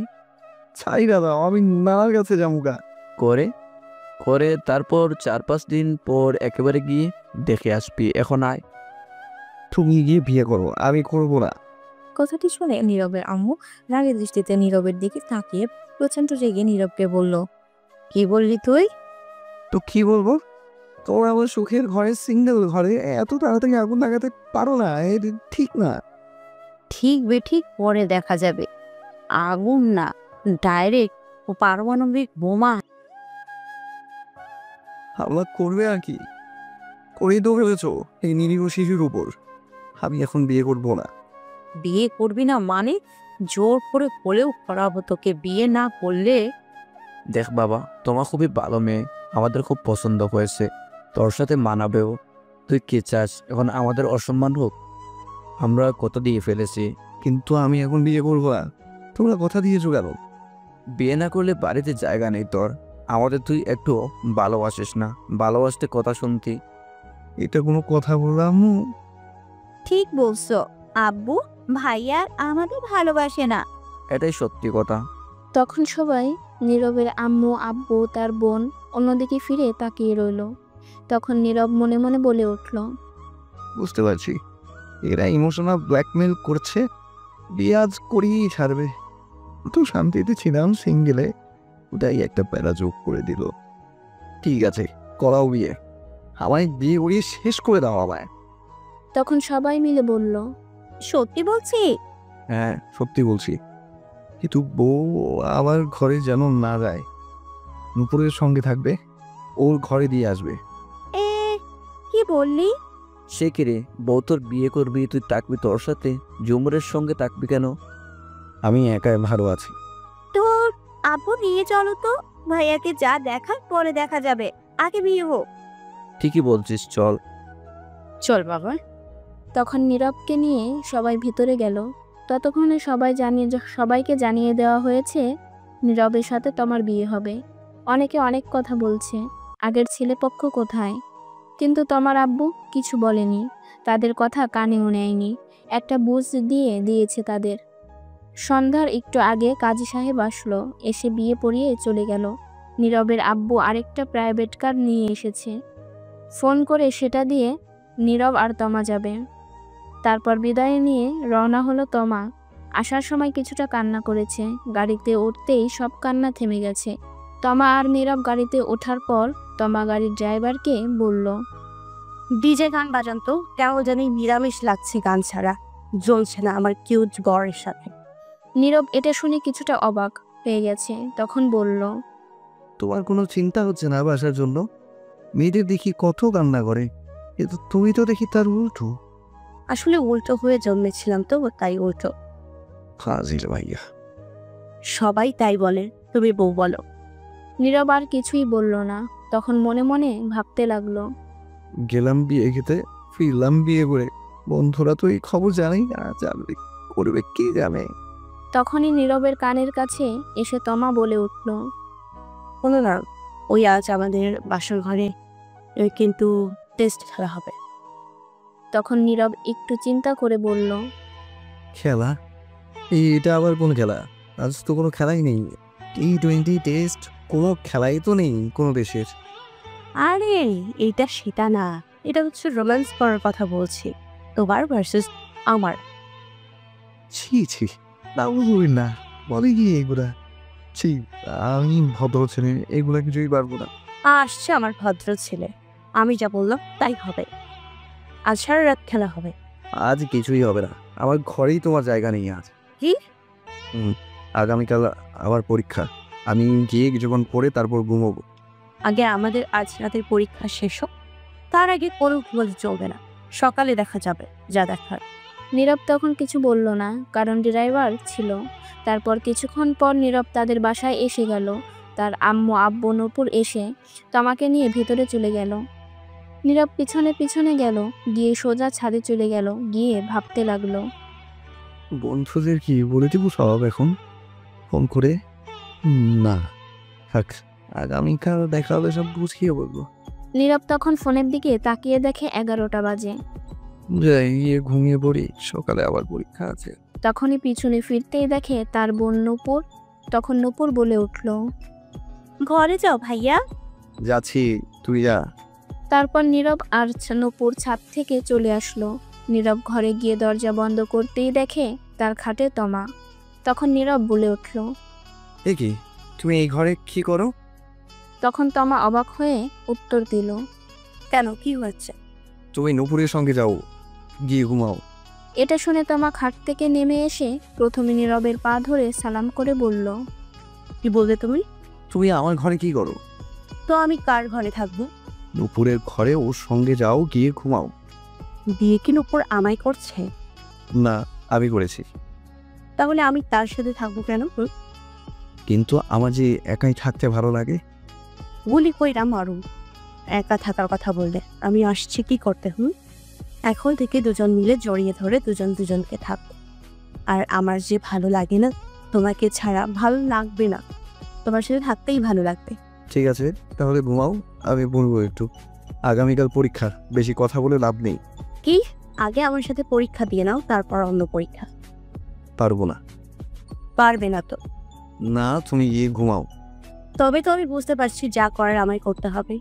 ছাই দাদা, আমি নানার কাছে যাবো করে করে তারপর 4-5 দিন পর একেবারে গিয়ে দেখে আসবি, এখন আয়। তুমি গিয়ে বিয়ে করো, আমি করবো না। কথাটি শুনে নীরবের আম্মু রাগের দৃষ্টিতে নীরবের দিকে তাকিয়ে প্রচন্ড রেগে নীরবকে বলল, কি বললি তুই? তো কি বলবো? তোমরা আমার সুখের ঘরে, সিঙ্গেল ঘরে এত তাড়াতাড়ি আগুন লাগাতে পারো না, এটা ঠিক না। ঠিক বেঠিক পরে দেখা যাবে। আগুন না, ডাইরেক্ট ও পারমাণবিক বোমা। হামলা করবে আর কি, করেই তো ফেলেছ এই নিরীহ শিশুর উপর। আমি এখন বিয়ে করবো না। বিয়ে করবি না মানে? জোর করে হলেও করাবো তোকে বিয়ে না করলে। দেখ বাবা, তোমার খুবই ভালো মেয়ে, আমাদের খুব পছন্দ হয়েছে, তোর সাথে মানাবেও। তুই কি চাস এখন আমাদের অসম্মান হোক? আমরা কত দিয়ে ফেলেছি। কিন্তু আমি এখন বিয়ে করবো না। তোমরা কথা দিয়েছো কেন? বিয়ে না করলে বাড়িতে জায়গা নেই তোর। আমাদের তুই একটু ভালোবাসিস না, ভালোবাসতে কথা শুনতি। এটা কোনো কথা বললাম? ঠিক বলছো আব্বু, ভাইয়া আমাদের ভালোবাসে না। এটাই সত্যি কথা। তখন সবাই নীরবের আম্মু আব্বু তার বোন অন্যদিকে ফিরে তাকিয়ে রইল। তখন নীরব মনে মনে বলে উঠল, বুঝতে পারছি, এরা ইমোশনাল ব্ল্যাকমেল করছে। বিয়ে আজ করিয়েই ছাড়বে। তো শান্তিতে ছিলাম সিঙ্গেলে, ওটাই একটা প্যারা যোগ করে দিল। ঠিক আছে, করাও বিয়ে, আমায় বিয়ে করিয়ে শেষ করে দাও আমায়। তখন সবাই মিলে বলল, সত্যি বলছি? হ্যাঁ সত্যি বলছি, কিন্তু বউ আমার ঘরে যেন না যায়। নুপুরের সঙ্গে থাকবে, ওর ঘরে দিয়ে আসবে। এ কি বললি? সে কিরে, বউ তোর বিয়ে করবি, তুই থাকবি তোর সাথে, ঝুমুরের সঙ্গে থাকবি কেন? আমি একাই ভালো আছি। তোর আব্বু নিয়ে চলো তো, ভাইয়াকে যা দেখার পরে দেখা যাবে, আগে বিয়ে হোক। ঠিকই বলছিস, চল। চল বাবা। তখন নীরবকে নিয়ে সবাই ভিতরে গেল। ততক্ষণে সবাইকে জানিয়ে দেওয়া হয়েছে নীরবের সাথে তোমার বিয়ে হবে। অনেকে অনেক কথা বলছে, আগের ছেলেপক্ষ কোথায়, কিন্তু তোমার আব্বু কিছু বলেনি, তাদের কথা কানেও নেয়নি, একটা বুঝ দিয়েছে তাদের। সন্ধ্যার একটু আগে কাজী সাহেব আসলো, এসে বিয়ে পড়িয়ে চলে গেল। নীরবের আব্বু আরেকটা প্রাইভেট কার নিয়ে এসেছে, ফোন করে সেটা দিয়ে নীরব আর তমা যাবে। তারপর বিদায় নিয়ে রওনা হলো তমা। আসার সময় কিছুটা কান্না করেছে, গাড়িতে উঠতেই সব কান্না থেমে গেছে। তমা আর নীরব গাড়িতে ওঠার পর তমা গাড়ির ড্রাইভারকে বলল, ডিজে গান বাজান তো, কেমন জানি নিরামিষ লাগছে, গান ছাড়া জ্বলছে না আমার কিউট গড়ের সাথে। নীরব এটা শুনে কিছুটা অবাক হয়ে গেছে, তখন বলল, তোমার কোনো চিন্তা হচ্ছে না বাসার জন্য? মেয়েদের দেখি কত কান্না করে, কিন্তু তুমি তো দেখি তার উল্টো। আসলে উল্টো হয়ে জন্মেছিলাম তো, তাই উল্টো। ফাজিল ভাইয়া। সবাই তাই বলে, তুমি বউ বলো। নীরব আর কিছুই বলল না, তখন মনে মনে ভাবতে লাগলো, গেলাম বিয়ে খেতে, ফিরলাম বিয়ে করে, বন্ধুরা তো এই খবর জানেই না, জানবে করবে কে জানে। তখনই নীরবের কানের কাছে এসে তমা বলে উঠল, কোনো না, ওই আজ আমাদের বাসর ঘরে কিন্তু টেস্ট খেলা হবে। তখন নীরব একটু চিন্তা করে বলল, খেলা? এটা আবার কোন খেলা? আজ তো কোনো খেলাই নেই। T20 টেস্ট কোনো খেলাই তো নেই কোনো দেশের। আরে এটা সেটা না, এটা হচ্ছে রোম্যান্স করার কথা বলছি, তোমার ভার্সেস আমার। ছি ছি, না বলবেন না, বলে কি এগুলা? ছি, আমি ভদ্র ছেলে, এগুলা কিছুই পারবো না। আসছে আমার ভদ্র ছেলে, আমি যা বললাম তাই হবে। আজ সারা রাত খেলা হবে। আজ কিছুই হবে না, আমার ঘরেই তোমার জায়গা নেই আজ। কি? আগামীকাল আবার পরীক্ষা, আমি গিয়ে কিছুক্ষণ পরে তারপর ঘুমোবো। আগে আমাদের আজ রাতের পরীক্ষা শেষ হোক, তার আগে কোনো ঘুমোতে চলবে না। সকালে দেখা যাবে যা দেখার। নীরব তখন কিছু বলল না, কারণ ড্রাইভার ছিল। তারপর কিছুক্ষণ পর নীরব তাদের বাসায় এসে গেল। তার আম্মু আব্বু নূপুর এসে তমাকে নিয়ে ভেতরে চলে গেল। নীরব পিছনে পিছনে গেল, গিয়ে সোজা ছাদে চলে গেল, গিয়ে ভাবতে লাগলো। বন্ধুদের কি বলে দিব সব এখন ফোন করে? না থাক, আগামীকাল দেখা হলে সব বুঝিয়ে বলবো। নীরব তখন ফোনের দিকে তাকিয়ে দেখে 11টা বাজে। যাই গিয়ে ঘুমিয়ে পড়ি, সকালে আবার পরীক্ষা আছে। তখনই পিছনে ফিরতেই দেখে তার বোন নূপুর। তখন নূপুর বলে উঠল, ঘরে যাও ভাইয়া। যাচ্ছি, তুই যা। তারপর নীরব আর নূপুর ছাদ থেকে চলে আসলো। নীরব ঘরে গিয়ে দরজা বন্ধ করতেই দেখে তার খাটে তমা। তখন নীরব বলে উঠল। এ কি, তুমি এই ঘরে কি করো? তখন তমা অবাক হয়ে উত্তর দিল, কেন, কি হয়েছে? তুমি নূপুরের সঙ্গে যাও, গিয়ে ঘুমাও। এটা শুনে তমা খাট থেকে নেমে এসে প্রথমে নীরবের পা ধরে সালাম করে বলল, কি বললে তুমি? তুমি আমার ঘরে কি করো? তো আমি কার ঘরে থাকবো? নূপুরের ঘরে ওর সঙ্গে যাও, গিয়ে ঘুমাও। বিয়ে কি উপর আমায় করছে? না, আমি করেছি। তাহলে আমি তার সাথে থাকবো কেন? কিন্তু আমার যে একাই থাকতে ভালো লাগে। গুলি কইরা মারুন একা থাকার কথা বললে। আমি আসছি কি করতে? এখন থেকে দুজন মিলে জড়িয়ে ধরে দুজন দুজনকে থাকবো। আর আমার যে ভালো লাগে না, তোমাকে ছাড়া ভালো লাগবে না, তোমার সাথে থাকতেই ভালো লাগবে। ঠিক আছে, তাহলে ঘুমাও, আমি বলবো একটু। আগামীকাল পরীক্ষা, বেশি কথা বলে লাভ নেই। কি? আগে আমার সাথে পরীক্ষা দিয়ে নাও, তারপর অন্য পরীক্ষা। পারবো না। পারবে না তো? না, তুমি গিয়ে ঘুমাও। তবে তো আমি বুঝতে পারছি যা করার আমায় করতে হবে।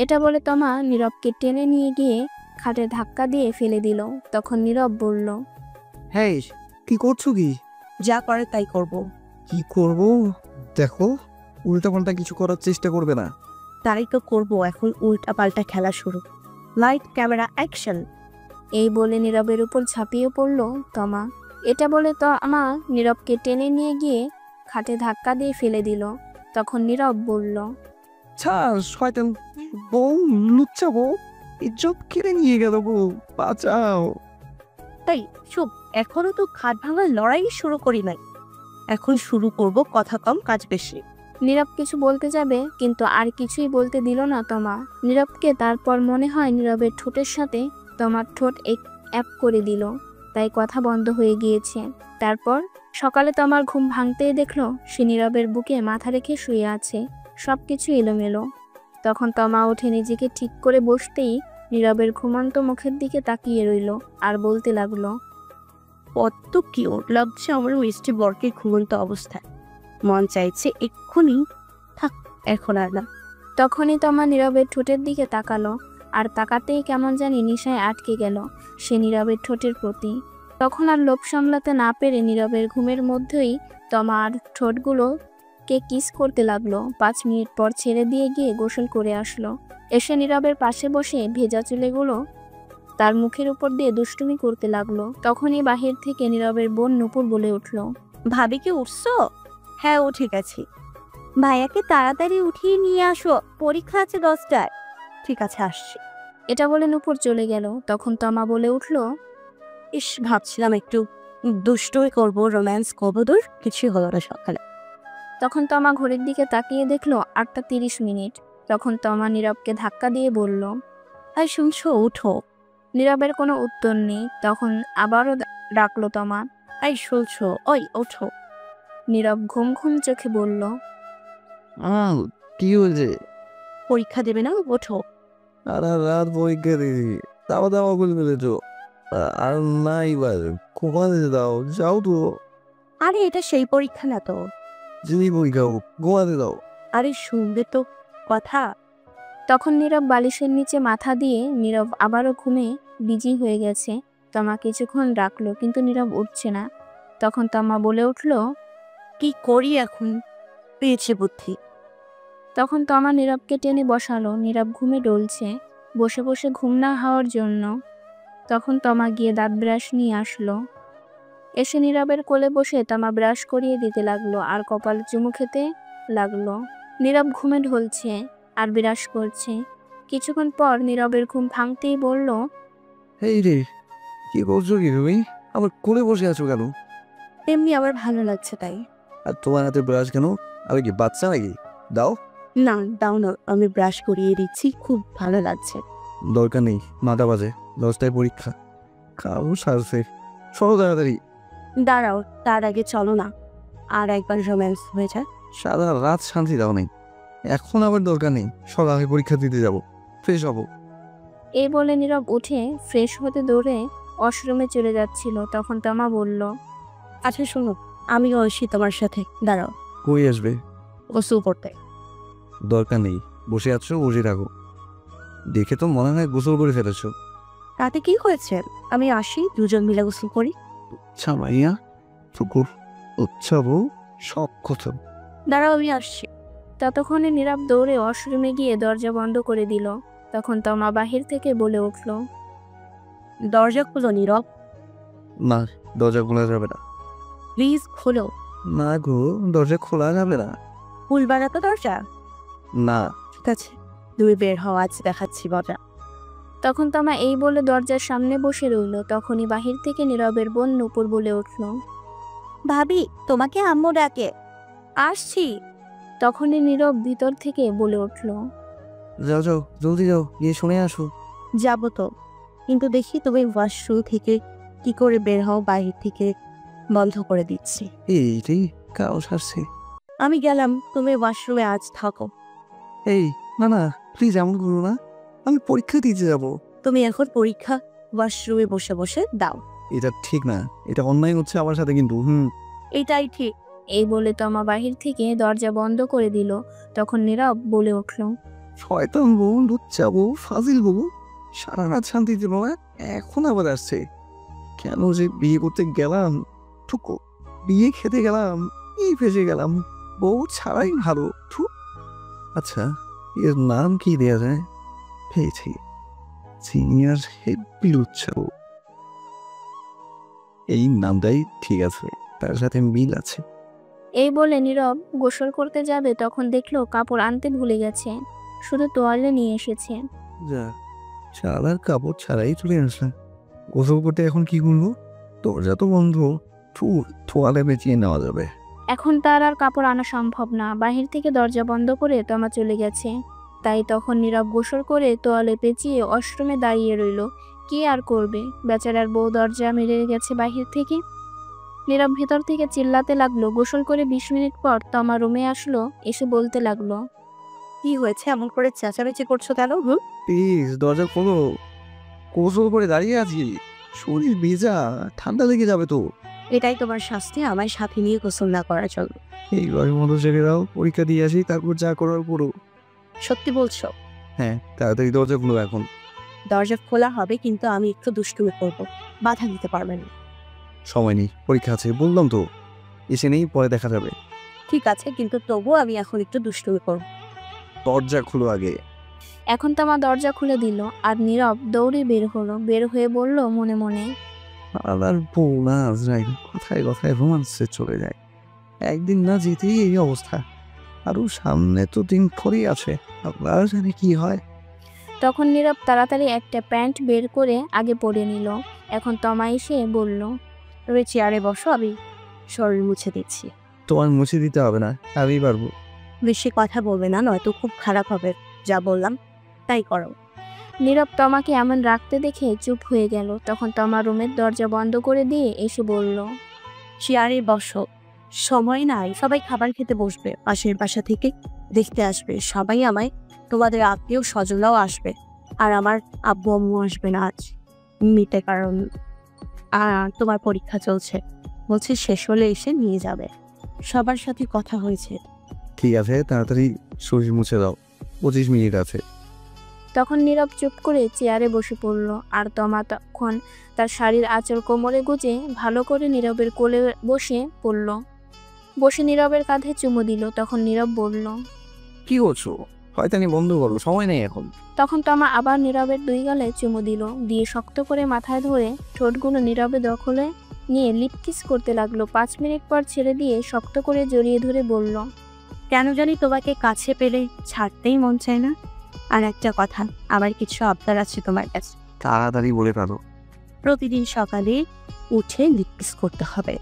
এটা বলে তমা নীরবকে টেনে নিয়ে গিয়ে খাটে ধাক্কা দিয়ে ফেলে দিল। তখন নীরব বলল, হ্যাঁ, কি করছো? কি যা করে তাই করব। কি করবো? দেখো, উল্টাপাল্টা কিছু করার চেষ্টা করবে না। তাই তো করব। এখন উল্টা পাল্টা খেলা শুরু। Light camera action. এই বলে নীরবের উপর ঝাঁপিয়ে পড়ল তমা। এটা বলে তমা নীরবকে টেনে নিয়ে গিয়ে খাটে ধাক্কা দিয়ে ফেলে দিল। তখন নীরব বলল, ছাড়, শয়তান বউ, লুচ্চা বউ, ইজ্জত কেড়ে নিয়ে গেল বউ, বাঁচাও। তাই চুপ, এখনো তো খাট ভাঙার লড়াই শুরু করি নাই। এখন শুরু করব কথা কম কাজ বেশি। নীরব কিছু বলতে যাবে, কিন্তু আর কিছুই বলতে দিল না তমা নীরবকে। তারপর মনে হয় নীরবের ঠোঁটের সাথে তমার ঠোঁট এক করে দিল, তাই কথা বন্ধ হয়ে গিয়েছে। তারপর সকালে তমার ঘুম ভাঙতেই দেখলো সে নীরবের বুকে মাথা রেখে শুয়ে আছে, সবকিছু এলোমেলো। তখন তমা উঠে নিজেকে ঠিক করে বসতেই নীরবের ঘুমন্ত মুখের দিকে তাকিয়ে রইল আর বলতে লাগলো, কত কিউট লাগছে আমার মিষ্টি বরকে ঘুমন্ত অবস্থায়। মন চাইছে এক্ষুনি থাক, এখন আর না। তখনই তমা নীরবের ঠোঁটের দিকে তাকালো, আর তাকাতেই কেমন জানি নিশায় আটকে গেল সে নীরবের ঠোঁটের প্রতি। তখন আর লোভ সামলাতে না পেরে নীরবের ঘুমের মধ্যেই তমার ঠোঁটগুলোকে কিস করতে লাগলো। 5 মিনিট পর ছেড়ে দিয়ে গিয়ে গোসল করে আসলো। এসে নীরবের পাশে বসে ভেজা চুলেগুলো তার মুখের উপর দিয়ে দুষ্টুমি করতে লাগলো। তখনই বাহির থেকে নীরবের বোন নূপুর বলে উঠল, ভাবি কি উঠছো? হ্যাঁ, উঠে গেছি। ভাইয়াকে তাড়াতাড়ি উঠিয়ে নিয়ে আসো, পরীক্ষা আছে 10টায়। ঠিক আছে, আসছি। এটা বলে নূপুর চলে গেল। তখন তমা বলে উঠল, ইস, ভাবছিলাম একটু দুষ্টই করবো, রোম্যান্স করবো, দূর কিছুই হলো না সকালে। তখন তমা ঘড়ির দিকে তাকিয়ে দেখলো 8টা 30 মিনিট। তখন তমা নীরবকে ধাক্কা দিয়ে বলল, আর শুনছো, উঠো। নীরবের কোনো উত্তর নেই। তখন আবারও ডাকলো তমা। এই শুনছো, ওই ওঠো। নীরব ঘুম ঘুম চোখে বলল, কি হয়েছে? পরীক্ষা দেবে না, ওঠো। আর রাত পরীক্ষা দিয়েছি, দাওয়া দাওয়া করে ফেলেছ। আর না, এবার ঘুমাতে দাও, যাও তো। আরে এটা সেই পরীক্ষা না তো। যিনি পরীক্ষা হোক, ঘুমাতে দাও। আরে শুনবে তো কথা। তখন নীরব বালিশের নিচে মাথা দিয়ে নীরব আবারও ঘুমে বিজি হয়ে গেছে। তমা কিছুক্ষণ রাখলো কিন্তু নীরব উঠছে না। তখন তমা বলে উঠল, কি করি এখন, পেয়েছে বুদ্ধি। তখন তমা নীরবকে টেনে বসালো। নীরব ঘুমে ডলছে, বসে বসে ঘুম না হওয়ার জন্য। তখন তমা গিয়ে দাঁত ব্রাশ নিয়ে আসলো। এসে নীরবের কোলে বসে তমা ব্রাশ করিয়ে দিতে লাগলো আর কপাল চুমু খেতে লাগলো। নীরব ঘুমে ঢলছে আর ব্রাশ করছে। কিছুক্ষণ পর নীরবের ঘুম ভাঙতেই বলল, এই রে, কি করছো কি তুমি? আমার কোলে বসে আছো কেন? এমনি আমার ভালো লাগছে তাই। আর তোমার হাতে ব্রাশ কেন? আমি কি বাচ্চা নাকি? দাও। না দাও না, আমি ব্রাশ করিয়ে দিচ্ছি, খুব ভালো লাগছে। দরকার নেই, 9টা বাজে, 10টায় পরীক্ষা। কারো সারছে, চলো তাড়াতাড়ি। দাঁড়াও, তার আগে চলো না, আর একবার রোম্যান্স হয়ে যায়। সারা রাত শান্তি দাও নেই, এখন আবার দরকার নেই। সকালে আমি পরীক্ষা দিতে যাব, ফ্রেশ হবো। এই বলে নীরব উঠে ফ্রেশ হতে দৌড়ে ওয়াশরুমে চলে যাচ্ছিল। তখন তমা বলল, আচ্ছা শোনো, আমিও আসি তোমার সাথে। দাঁড়াও, কই আসবে? গোসল করতে। দরকার নেই, বসে আছো, বসে থাকো। দেখে তো মনে হয় গোসল করে ফেলেছো। তাতে কি হয়েছে, আমি আসি, দুজন মিলে গোসল করি। আচ্ছা মাইয়া, টুকুর উচ্ছা বউ, সব কথা। দাঁড়াও, আমি আসছি। ততক্ষণে নীরব দৌড়ে ওয়াশরুমে গিয়ে দরজা বন্ধ করে দিল। তখন তমা বাহির থেকে বলে উঠল, দরজা খুলো নীরব, না, দরজা খোলা যাবে না। প্লিজ খোলো। না গো, দরজা খোলা যাবে না। খুলবা না তো দরজা? না। ঠিক আছে, তুমি বের হও, আজ দেখাচ্ছি মজা। তখন তমা এই বলে দরজার সামনে বসে রইল। তখনই বাহির থেকে নীরবের বোন নূপুর বলে উঠল, ভাবি তোমাকে আম্মু ডাকে। আসছি। তখনই নীরব ভিতর থেকে বলে উঠল, যাও যাও, জলদি যাও, গিয়ে শুনে আসো। যাবো তো, কিন্তু দেখি তুমি ওয়াশরুম থেকে কি করে বের হও, বাহির থেকে বন্ধ করে দিচ্ছি। এই রে, কাও সারছে। আমি গেলাম, তুমি ওয়াশরুমে আজ থাকো। এই না না, প্লিজ এমন করো না, আমি পরীক্ষা দিতে যাব। তুমি এখন পরীক্ষা ওয়াশরুমে বসে বসে দাও। এটা ঠিক না, এটা অন্যায় হচ্ছে আমার সাথে কিন্তু। এটাই ঠিক। এই বলে তমা বাহির থেকে দরজা বন্ধ করে দিল। তখন নীরব বলে উঠল, শয়তান বউ, লুচ্চা বউ, ফাজিল বউ, সারা রাত শান্তি দিল না, এখন আবার আসছে। কেন যে বিয়ে করতে গেলাম, ঠুকো, বিয়ে খেতে গেলাম, এই ফেসে গেলাম, বউ ছাড়াই ভালো। আচ্ছা, এর নাম কি দেয়া যায়? পেয়েছি, সিনিয়র হেভি লুচ্চা বউ। এই নামটাই ঠিক আছে, তার সাথে মিল আছে। এই বলে নীরব গোসল করতে যাবে। তখন দেখলো কাপড় আনতে ভুলে গেছে, শুধু তোয়ালে নিয়ে এসেছে। যা, চালার কাপড় ছাড়াই চলে আসলে। গোসল করতে এখন কি করবো? দরজা তো বন্ধ, তোয়ালে বেঁচিয়ে নেওয়া যাবে। এখন তার আর কাপড় আনা সম্ভব না। বাহির থেকে দরজা বন্ধ করে তমা চলে গেছে। তাই তখন নীরব গোসল করে তোয়ালে পেঁচিয়ে ওয়াশরুমে দাঁড়িয়ে রইল। কি আর করবে, বেচারার বউ দরজা মেরে গেছে বাহির থেকে। নীরব ভেতর থেকে চিল্লাতে লাগলো। গোসল করে 20 মিনিট পর তমা রুমে আসলো, এসে বলতে লাগলো, কি হয়েছে, এমন করে চেঁচামেচি করছো কেন? প্লিজ দরজা খোলো, গোসল করে দাঁড়িয়ে আছি, শরীর ভেজা, ঠান্ডা লেগে যাবে তো। এটাই তোমার শাস্তি, আমার সাথে নিয়ে গোসল না করার জন্য। এইবারের মতো ছেড়ে দাও, পরীক্ষা দিয়ে আসি, তারপর যা করার করো। সত্যি বলছো? হ্যাঁ, তাড়াতাড়ি দরজা খুলো এখন। দরজা খোলা হবে, কিন্তু আমি একটু দুষ্টুমি করবো, বাধা দিতে পারবে না। সময় নেই, পরীক্ষা আছে, বললাম তো। এসে নেই, পরে দেখা যাবে। ঠিক আছে, কিন্তু তবুও আমি এখন একটু দুষ্টুমি করবো। দরজা খুলো আগে। এখন তমা দরজা খুলে দিল আর নীরব দৌড়ে বের হলো। বের হয়ে বলল মনে মনে, আবার বউ না আজরাইল কথায় কথায় রোমান্সে চলে যায়। একদিন না যেতেই এই অবস্থা, আরো সামনে তো দিন পরেই আছে, আল্লাহ জানে কি হয়। তখন নীরব তাড়াতাড়ি একটা প্যান্ট বের করে আগে পরে নিল। এখন তমা এসে বলল, তুমি চেয়ারে বসো, আমি শরীর মুছে দিচ্ছি। তোমার মুছে দিতে হবে না, আমি পারবো। বেশি কথা বলবে না, নয়তো খুব খারাপ হবে। যা বললাম তাই করো। নীরব তমাকে এমন রাখতে দেখে চুপ হয়ে গেল। তখন তমা রুমের দরজা বন্ধ করে দিয়ে এসে বলল, চেয়ারে বসো, সময় নাই, সবাই খাবার খেতে বসবে, পাশের বাসা থেকে দেখতে আসবে সবাই আমায়, তোমাদের আত্মীয় স্বজনরাও আসবে, আর আমার আব্বু আম্মু আসবে না আজ মিটে, কারণ আর তোমার পরীক্ষা চলছে, বলছে শেষ হলে এসে নিয়ে যাবে। সবার সাথে কথা হয়েছে। ঠিক আছে, তাড়াতাড়ি শরীর মুছে দাও, 25 মিনিট আছে। তখন নীরব চুপ করে চেয়ারে বসে পড়ল, আর তমা তখন তার শাড়ির আঁচল কোমরে গুজে ভালো করে নীরবের কোলে বসে নীরবের কাঁধে চুমু দিল। তখন নীরব বলল, কি করছো? শয়তানি বন্ধ করো, সময় নেই এখন। তখন তমা আবার নীরবের 2 গালে চুমু দিল, দিয়ে শক্ত করে মাথায় ধরে ঠোঁটগুলো নীরবে দখলে নিয়ে লিপ কিস করতে লাগলো। 5 মিনিট পর ছেড়ে দিয়ে শক্ত করে জড়িয়ে ধরে বলল, কেন জানি তোমাকে কাছে পেলে ছাড়তেই মন চায় না। আর একটা কথা, আমার কিছু আবদার আছে তোমার কাছে। তাড়াতাড়ি বলে ফেলো। প্রতিদিন সকালে উঠে লিপকিস করতে হবে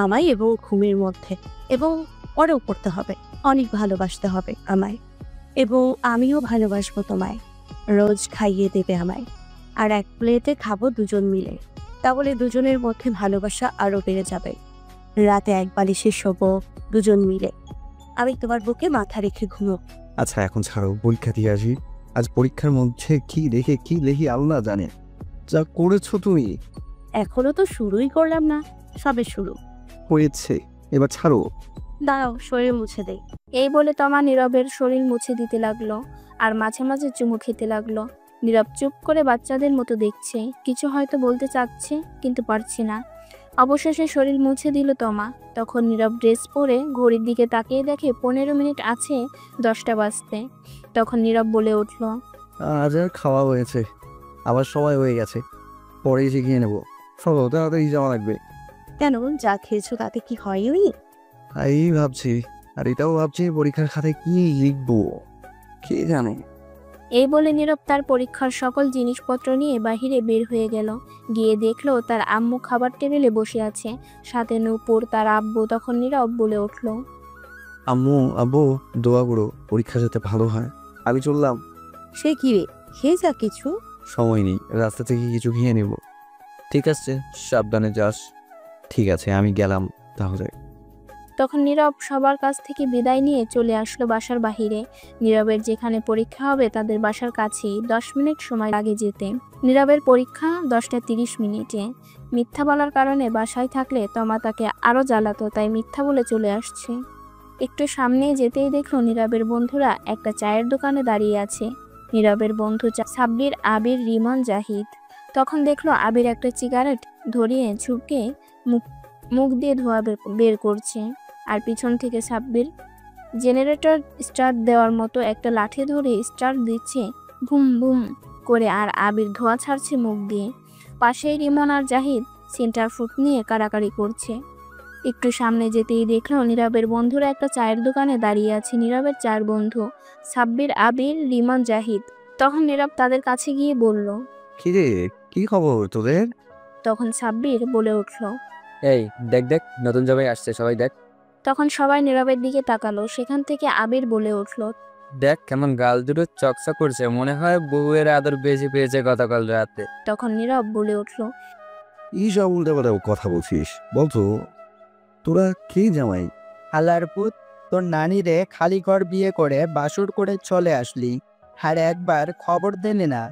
আমায়, এবং ঘুমের মধ্যে, এবং ওরও করতে হবে। অনেক ভালোবাসতে হবে আমায়, এবং আমিও ভালোবাসবো তোমায়। রোজ খাইয়ে দেবে আমায়, আর এক প্লেটে খাবো দুজন মিলে। তাহলে দুজনের মধ্যে ভালোবাসা আরও বেড়ে যাবে। রাতে এক বালিশে শোবো দুজন মিলে, আমি তোমার বুকে মাথা রেখে ঘুমো। আচ্ছা এখন ছাড়ো, পরীক্ষা দিয়ে আসি। আজ পরীক্ষার মধ্যে কি রেখে কি লেখি আল্লাহ জানে। যা করেছো তুমি। এখনো তো শুরুই করলাম না, সবে শুরু হয়েছে, এবার ছাড়ো। দাঁড়াও, শরীর মুছে দেই। এই বলে তমা নীরবের শরীর মুছে দিতে লাগলো, আর মাঝে মাঝে চুমু খেতে লাগলো। নীরব চুপ করে বাচ্চাদের মতো দেখছে, কিছু হয়তো বলতে চাচ্ছে কিন্তু পারছে না। অবশেষে শরীর মুছে দিল তমা। তখন নীরব ড্রেস পরে ঘড়ির দিকে তাকিয়ে দেখে 15 মিনিট আছে 10টা বাজতে। তখন নীরব বলে উঠল, আজ আর খাওয়া হয়েছে, আবার সময় হয়ে গেছে, পরে এসে গিয়ে নেবো। চলো, তাড়াতাড়ি যাওয়া লাগবে। কেন, যা খেয়েছো তাতে কি হয়নি? এই ভাবছি, আর এটাও ভাবছি পরীক্ষার খাতায় কি লিখবো, কে জানে। এই বলে নীরব তার পরীক্ষার সকল জিনিসপত্র নিয়ে বাহিরে বের হয়ে গেল। গিয়ে দেখলো তার আম্মু খাবার টেবিলে বসে আছে, সাথে নূপুর তার আব্বু। তখন নীরব বলে উঠল, আম্মু আব্বু দোয়া করো পরীক্ষা যাতে ভালো হয়। আমি চললাম। সে কি রে, খেয়ে যা কিছু। সময় নেই, রাস্তা থেকে কিছু খেয়ে নেব। ঠিক আছে, সাবধানে যাস। ঠিক আছে, আমি গেলাম তাহলে। তখন নীরব সবার কাছ থেকে বিদায় নিয়ে চলে আসলো বাসার বাহিরে। নীরবের যেখানে পরীক্ষা হবে তাদের বাসার কাছেই, 10 মিনিট সময় লাগে যেতে। নীরবের পরীক্ষা 10টা 30 মিনিটে। মিথ্যা বলার কারণে বাসায় থাকলে তমা তাকে আরও জ্বালাতো, তাই মিথ্যা বলে চলে আসছে। একটু সামনে যেতেই দেখলো নীরবের বন্ধুরা একটা চায়ের দোকানে দাঁড়িয়ে আছে। নীরবের বন্ধু সাব্বির, আবির, রিমন, জাহিদ। তখন দেখলো আবির একটা সিগারেট ধরিয়ে ঝুঁকে মুখ দিয়ে ধোঁয়া বের করছে, আর পিছন থেকে সাব্বির জেনারেটর স্টার্ট দেওয়ার মতো একটা লাঠি ধরে স্টার্ট দিচ্ছে বুম বুম করে, আর আবির ধোঁয়া ছাড়ছে মুখ দিয়ে। পাশেই রিমন আর জাহিদ সেন্টার ফুট নিয়ে কাড়াকাড়ি করছে। একটু সামনে যেতেই দেখলো নীরবের বন্ধুরা একটা চায়ের দোকানে দাঁড়িয়ে আছে। নীরবের 4 বন্ধু, সাব্বির, আবির, রিমন, জাহিদ। তখন নীরব তাদের কাছে গিয়ে বলল, কি রে, কি খবর তোদের? তখন সাব্বির বলে উঠল। এই দেখ দেখ, নতুন জামাই আসছে, সবাই দেখ। তখন সবাই নীরবের দিকে তাকালো। সেখান থেকে আবির বলে উঠল, দেখ কেমন গাল দুটো চকচক করছে, মনে হয় বউয়ের আদর বেশি পেয়েছে গতকাল রাতে। তখন নীরব বলে উঠল, এই সব উল্টে পাল্টা কথা বলছিস, বলতো তোরা কে জামাই? হালার পুত, তোর নানি রে খালি ঘর বিয়ে করে বাসুর করে চলে আসলি, আর একবার খবর দিলি না।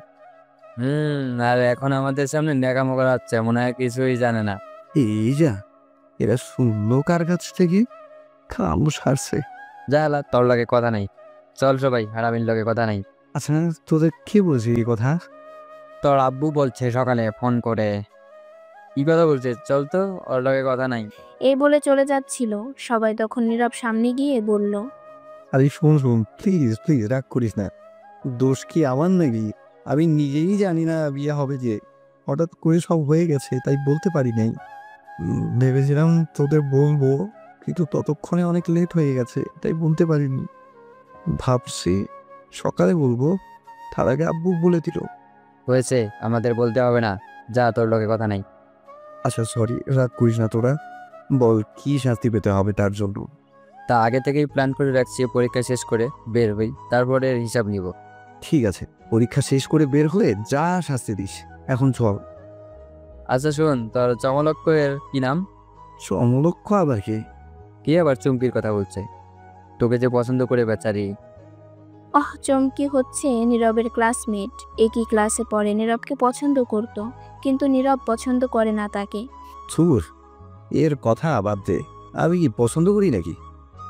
আর এখন আমাদের সামনে ন্যাকামো করাচ্ছে, মনে হয় কিছুই জানে না। এই যা, এরা শুনলো কার কাছ থেকে? খাম সারছে। যা হালা, তোর লাগে কথা নাই, চল সবাই, আর আমির লগে কথা নাই। আচ্ছা, তোদের কে বলছি এই কথা? তোর আব্বু বলছে সকালে ফোন করে। কি কথা বলছে, চল তো, ওর লগে কথা নাই। এই বলে চলে যাচ্ছিল। সবাই তখন নীরব সামনে গিয়ে বলল, আরে শোন শোন, প্লিজ প্লিজ রাগ করিস না। দোষ কি আমার নাকি? আমি নিজেই জানি না বিয়ে হবে যে, হঠাৎ করে সব হয়ে গেছে তাই বলতে পারি নাই। ভেবেছিলাম তোদের বলবো, কিন্তু ততক্ষণে অনেক লেট হয়ে গেছে তাই বলতে পারিনি। ভাবছি সকালে বলবো, তার আগে আব্বু বলে দিল। হয়েছে, আমাদের বলতে হবে না, যা, তোর লগে কথা নাই। আচ্ছা সরি, রাগ করিস না তোরা। বল কি শাস্তি পেতে হবে তার জন্য? তা আগে থেকেই প্ল্যান করে রাখছি, পরীক্ষা শেষ করে বের হই, তারপরে হিসাব নিব। ঠিক আছে, পরীক্ষা শেষ করে বের হলে যা শাস্তি দিস। এখন চল। আচ্ছা শোন, তোর চমলক্ষ্যের কি নাম? সমলক্ষ আবার কি? কি আবার চুমকির কথা বলছে? তোকে যে পছন্দ করে বেচারি। চমকি হচ্ছে নীরবের ক্লাসমেট, একই ক্লাসে পড়ে, নীরবকে পছন্দ করত, কিন্তু নীরব পছন্দ করে না তাকে। ছুর, এর কথা বাদ দে। আমি কি পছন্দ করি নাকি?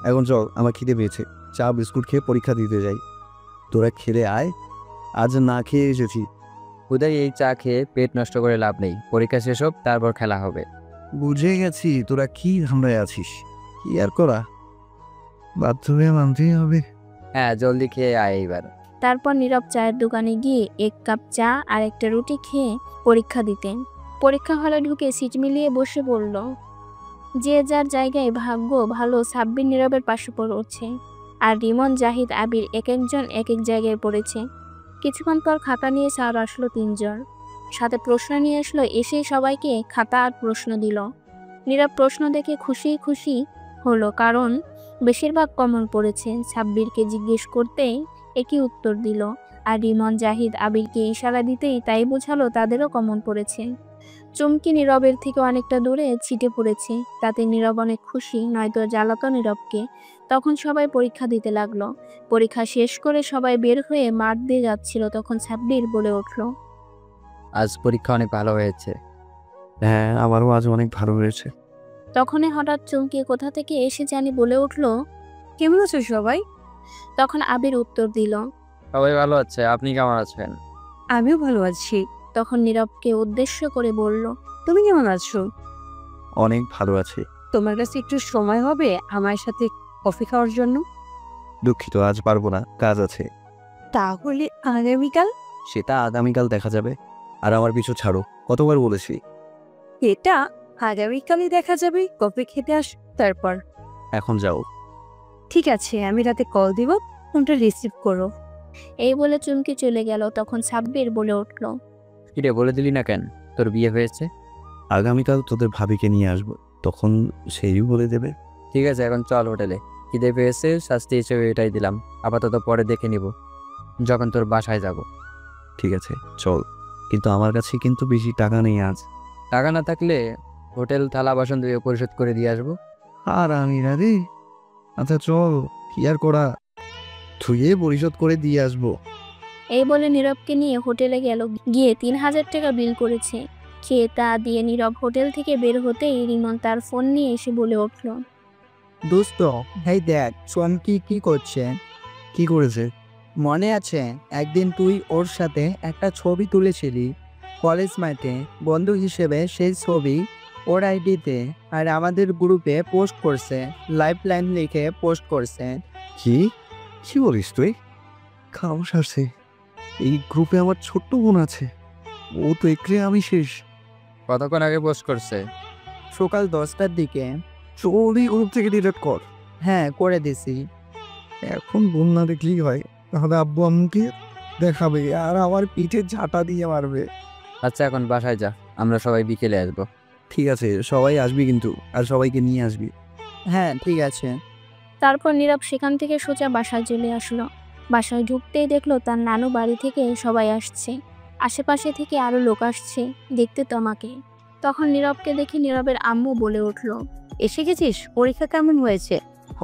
এখন চল, আমার খিদে পেয়েছে, চা বিস্কুট খেয়ে পরীক্ষা দিতে যাই। তোরা খেলে আয়, আজ না খেয়ে এসেছি। উদয়, এই চা খেয়ে পেট নষ্ট করে লাভ নেই, পরীক্ষা শেষ হোক তারপর খেলা হবে। বুঝে গেছি তোরা কি ধান্দায় আছিস, কি আর করা, বাধ্য হয়ে মানতেই হবে। হ্যাঁ, জলদি খেয়ে আয় এইবার। তারপর নীরব চায়ের দোকানে গিয়ে 1 কাপ চা আর একটা রুটি খেয়ে পরীক্ষা দিতেন। পরীক্ষা হলে ঢুকে সিট মিলিয়ে বসে পড়ল। যে যার জায়গায়, ভাগ্য ভালো সাব্বির নীরবের পাশে পড়ছে, আর রিমন, জাহিদ, আবির এক একজন এক এক জায়গায় পড়েছে। কিছুক্ষণ পর খাতা নিয়ে স্যার আসলো 3 জন, সাথে প্রশ্ন নিয়ে আসলো। এসে সবাইকে খাতা আর প্রশ্ন দিল। নীরব প্রশ্ন দেখে খুশি খুশি হলো, কারণ বেশিরভাগ কমন পড়েছে। সাব্বিরকে জিজ্ঞেস করতেই একই উত্তর দিল, আর রিমন, জাহিদ, আবিরকে ইশারা দিতেই তাই বোঝালো তাদেরও কমন পড়েছে। চুমকি নীরবের থেকে অনেকটা দূরে ছিটে পড়েছে, তাতে নীরব অনেক খুশি, নয়তো জ্বালাতো নীরবকে। তখন সবাই পরীক্ষা দিতে লাগলো। পরীক্ষা শেষ করে সবাই বের হয়ে মাঠ দিয়ে যাচ্ছিল, তখন সাব্বির বলে উঠল, আজ পরীক্ষা অনেক ভালো হয়েছে। হ্যাঁ, আমারও আজ অনেক ভালো হয়েছে। তখনই হঠাৎ চমকে কোথা থেকে এসে জানি বলে উঠল, কেমন আছো সবাই? তখন আবির উত্তর দিল। সবাই ভালো আছে, আপনি কেমন আছেন? আমিও ভালো আছি। তখন নীরবকে উদ্দেশ্য করে বলল, তুমি কেমন আছো? অনেক ভালো আছি। তোমার কাছে একটু সময় হবে আমার সাথে কফি খাওয়ার জন্য? দুঃখিত, আজ পারবো না, কাজ আছে। তাহলে আগামীকাল? সেটা আগামীকাল দেখা যাবে। আর আমার পিছু ছাড়ো, কতবার বলেছি। এটা আগামীকালই দেখা যাবে, কফি খেতে আস তারপর। এখন যাও। ঠিক আছে, আমি রাতে কল দিব, ফোনটা রিসিভ করো। এই বলে চুমকি চলে গেল। তখন সাব্বির বলে উঠল, কিরে, বলে দিলি না কেন তোর বিয়ে হয়েছে? আগামীকাল তোদের ভাবিকে নিয়ে আসবো, তখন সেই বলে দেবে। ঠিক আছে, এখন চল হোটেলে। খিদে পেয়েছে, শাস্তি হিসেবে এটাই দিলাম, আপাতত পরে দেখে নিব যখন তোর বাসায় যাব। ঠিক আছে চল, কিন্তু আমার কাছে কিন্তু বেশি টাকা নেই আজ। টাকা না থাকলে হোটেল থালা বাসন ধুয়ে পরিশোধ করে দিয়ে আসবো। আর আমি না রে। আচ্ছা চল, কি আর করা, ধুয়ে পরিশোধ করে দিয়ে আসবো। এই বলে নীরবকে নিয়ে হোটেলে গেল। গিয়ে 3000 টাকা বিল করেছে। খেয়ে তা দিয়ে নীরব হোটেল থেকে বের হতেই রিমন তার ফোন নিয়ে এসে বলে উঠল, দোস্ত, এই দেখ চমকি কি করছে। কি করেছে? মনে আছে একদিন তুই ওর সাথে একটা ছবি তুলেছিলি কলেজ মাঠে, বন্ধু হিসেবে? সেই ছবি ওর আইডিতে আর আমাদের গ্রুপে পোস্ট করছে, লাইফ লাইন লিখে পোস্ট করছে। কি কি বলিস তুই? খামোশ আছে, এই গ্রুপে আমার ছোট্ট বোন আছে, ও তো একলে আমি শেষ। কতক্ষণ আগে পোস্ট করছে? সকাল 10টার দিকে। চলই গ্রুপ থেকে ডিলিট কর। হ্যাঁ, করে দিছি। এখন বোন না দেখলেই হয়, তাহলে আব্বু আম্মুকে দেখাবে আর আমার পিঠে ঝাঁটা দিয়ে মারবে। আচ্ছা, এখন বাসায় যা, আমরা সবাই বিকেলে আসবো। ঠিক আছে, সবাই আসবি কিন্তু, আর সবাইকে নিয়ে আসবি। হ্যাঁ ঠিক আছে। তারপর নীরব সেখান থেকে সোজা বাসায় চলে আসলো। বাসায় ঢুকতেই দেখলো তার নানু বাড়ি থেকে সবাই আসছে, আশেপাশে থেকে আরো লোক আসছে দেখতে তোমাকে। তখন নীরবকে দেখে নীরবের আম্মু বলে উঠল, এসে গেছিস? পরীক্ষা কেমন হয়েছে?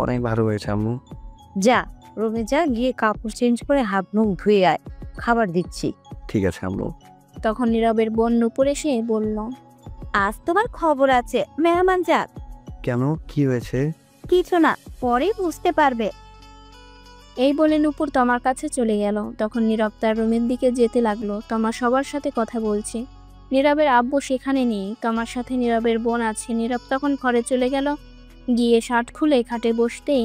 অনেক ভালো হয়েছে আম্মু। যা রুমে যা, গিয়ে কাপড় চেঞ্জ করে হাত মুখ ধুয়ে আয়, খাবার দিচ্ছি। ঠিক আছে আম্মু। তখন নীরবের বোন নূপুর এসে বলল, আজ তোমার খবর আছে, মেহমান যাক। কেন, কি হয়েছে? কিছু না, পরে বুঝতে পারবে। এই বলে নূপুর তমার কাছে চলে গেল। তখন নীরব তার রুমের দিকে যেতে লাগলো। তমা সবার সাথে কথা বলছে। নীরবের আব্বু সেখানে নেই, তমার সাথে নীরবের বোন আছে। নীরব তখন ঘরে চলে গেল। গিয়ে শার্ট খুলে খাটে বসতেই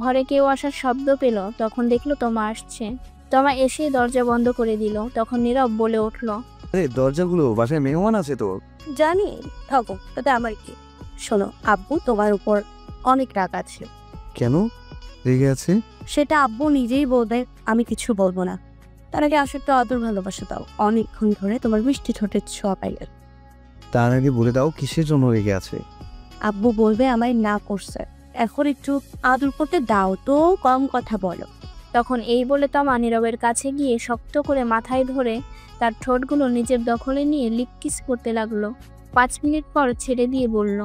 ঘরে কেউ আসার শব্দ পেল। তখন দেখলো তমা আসছে। তমা এসে দরজা বন্ধ করে দিল। তখন নীরব বলে উঠল, আরে দরজাগুলো, বাসায় মেহমান আছে তো। জানি, থাকো, তাতে আমার কি। শোনো, আব্বু তোমার উপর অনেক রাগ আছে। কেন রেগে আছে? সেটা আব্বু নিজেই বলবে, আমি কিছু বলবো না। তার আগে আসলে একটু আদর ভালোবাসা দাও, অনেকক্ষণ ধরে তোমার মিষ্টি ঠোঁটের ছোঁয়া পাইলে। তার আগে বলে দাও কিসের জন্য রেগে আছে। আব্বু বলবে আমায় না করছে, এখন একটু আদর করতে দাও তো, কম কথা বলো। তখন এই বলে তমা নীরবের কাছে গিয়ে শক্ত করে মাথায় ধরে তার ঠোঁটগুলো নিজের দখলে নিয়ে লিপ কিস করতে লাগলো। 5 মিনিট পর ছেড়ে দিয়ে বলল,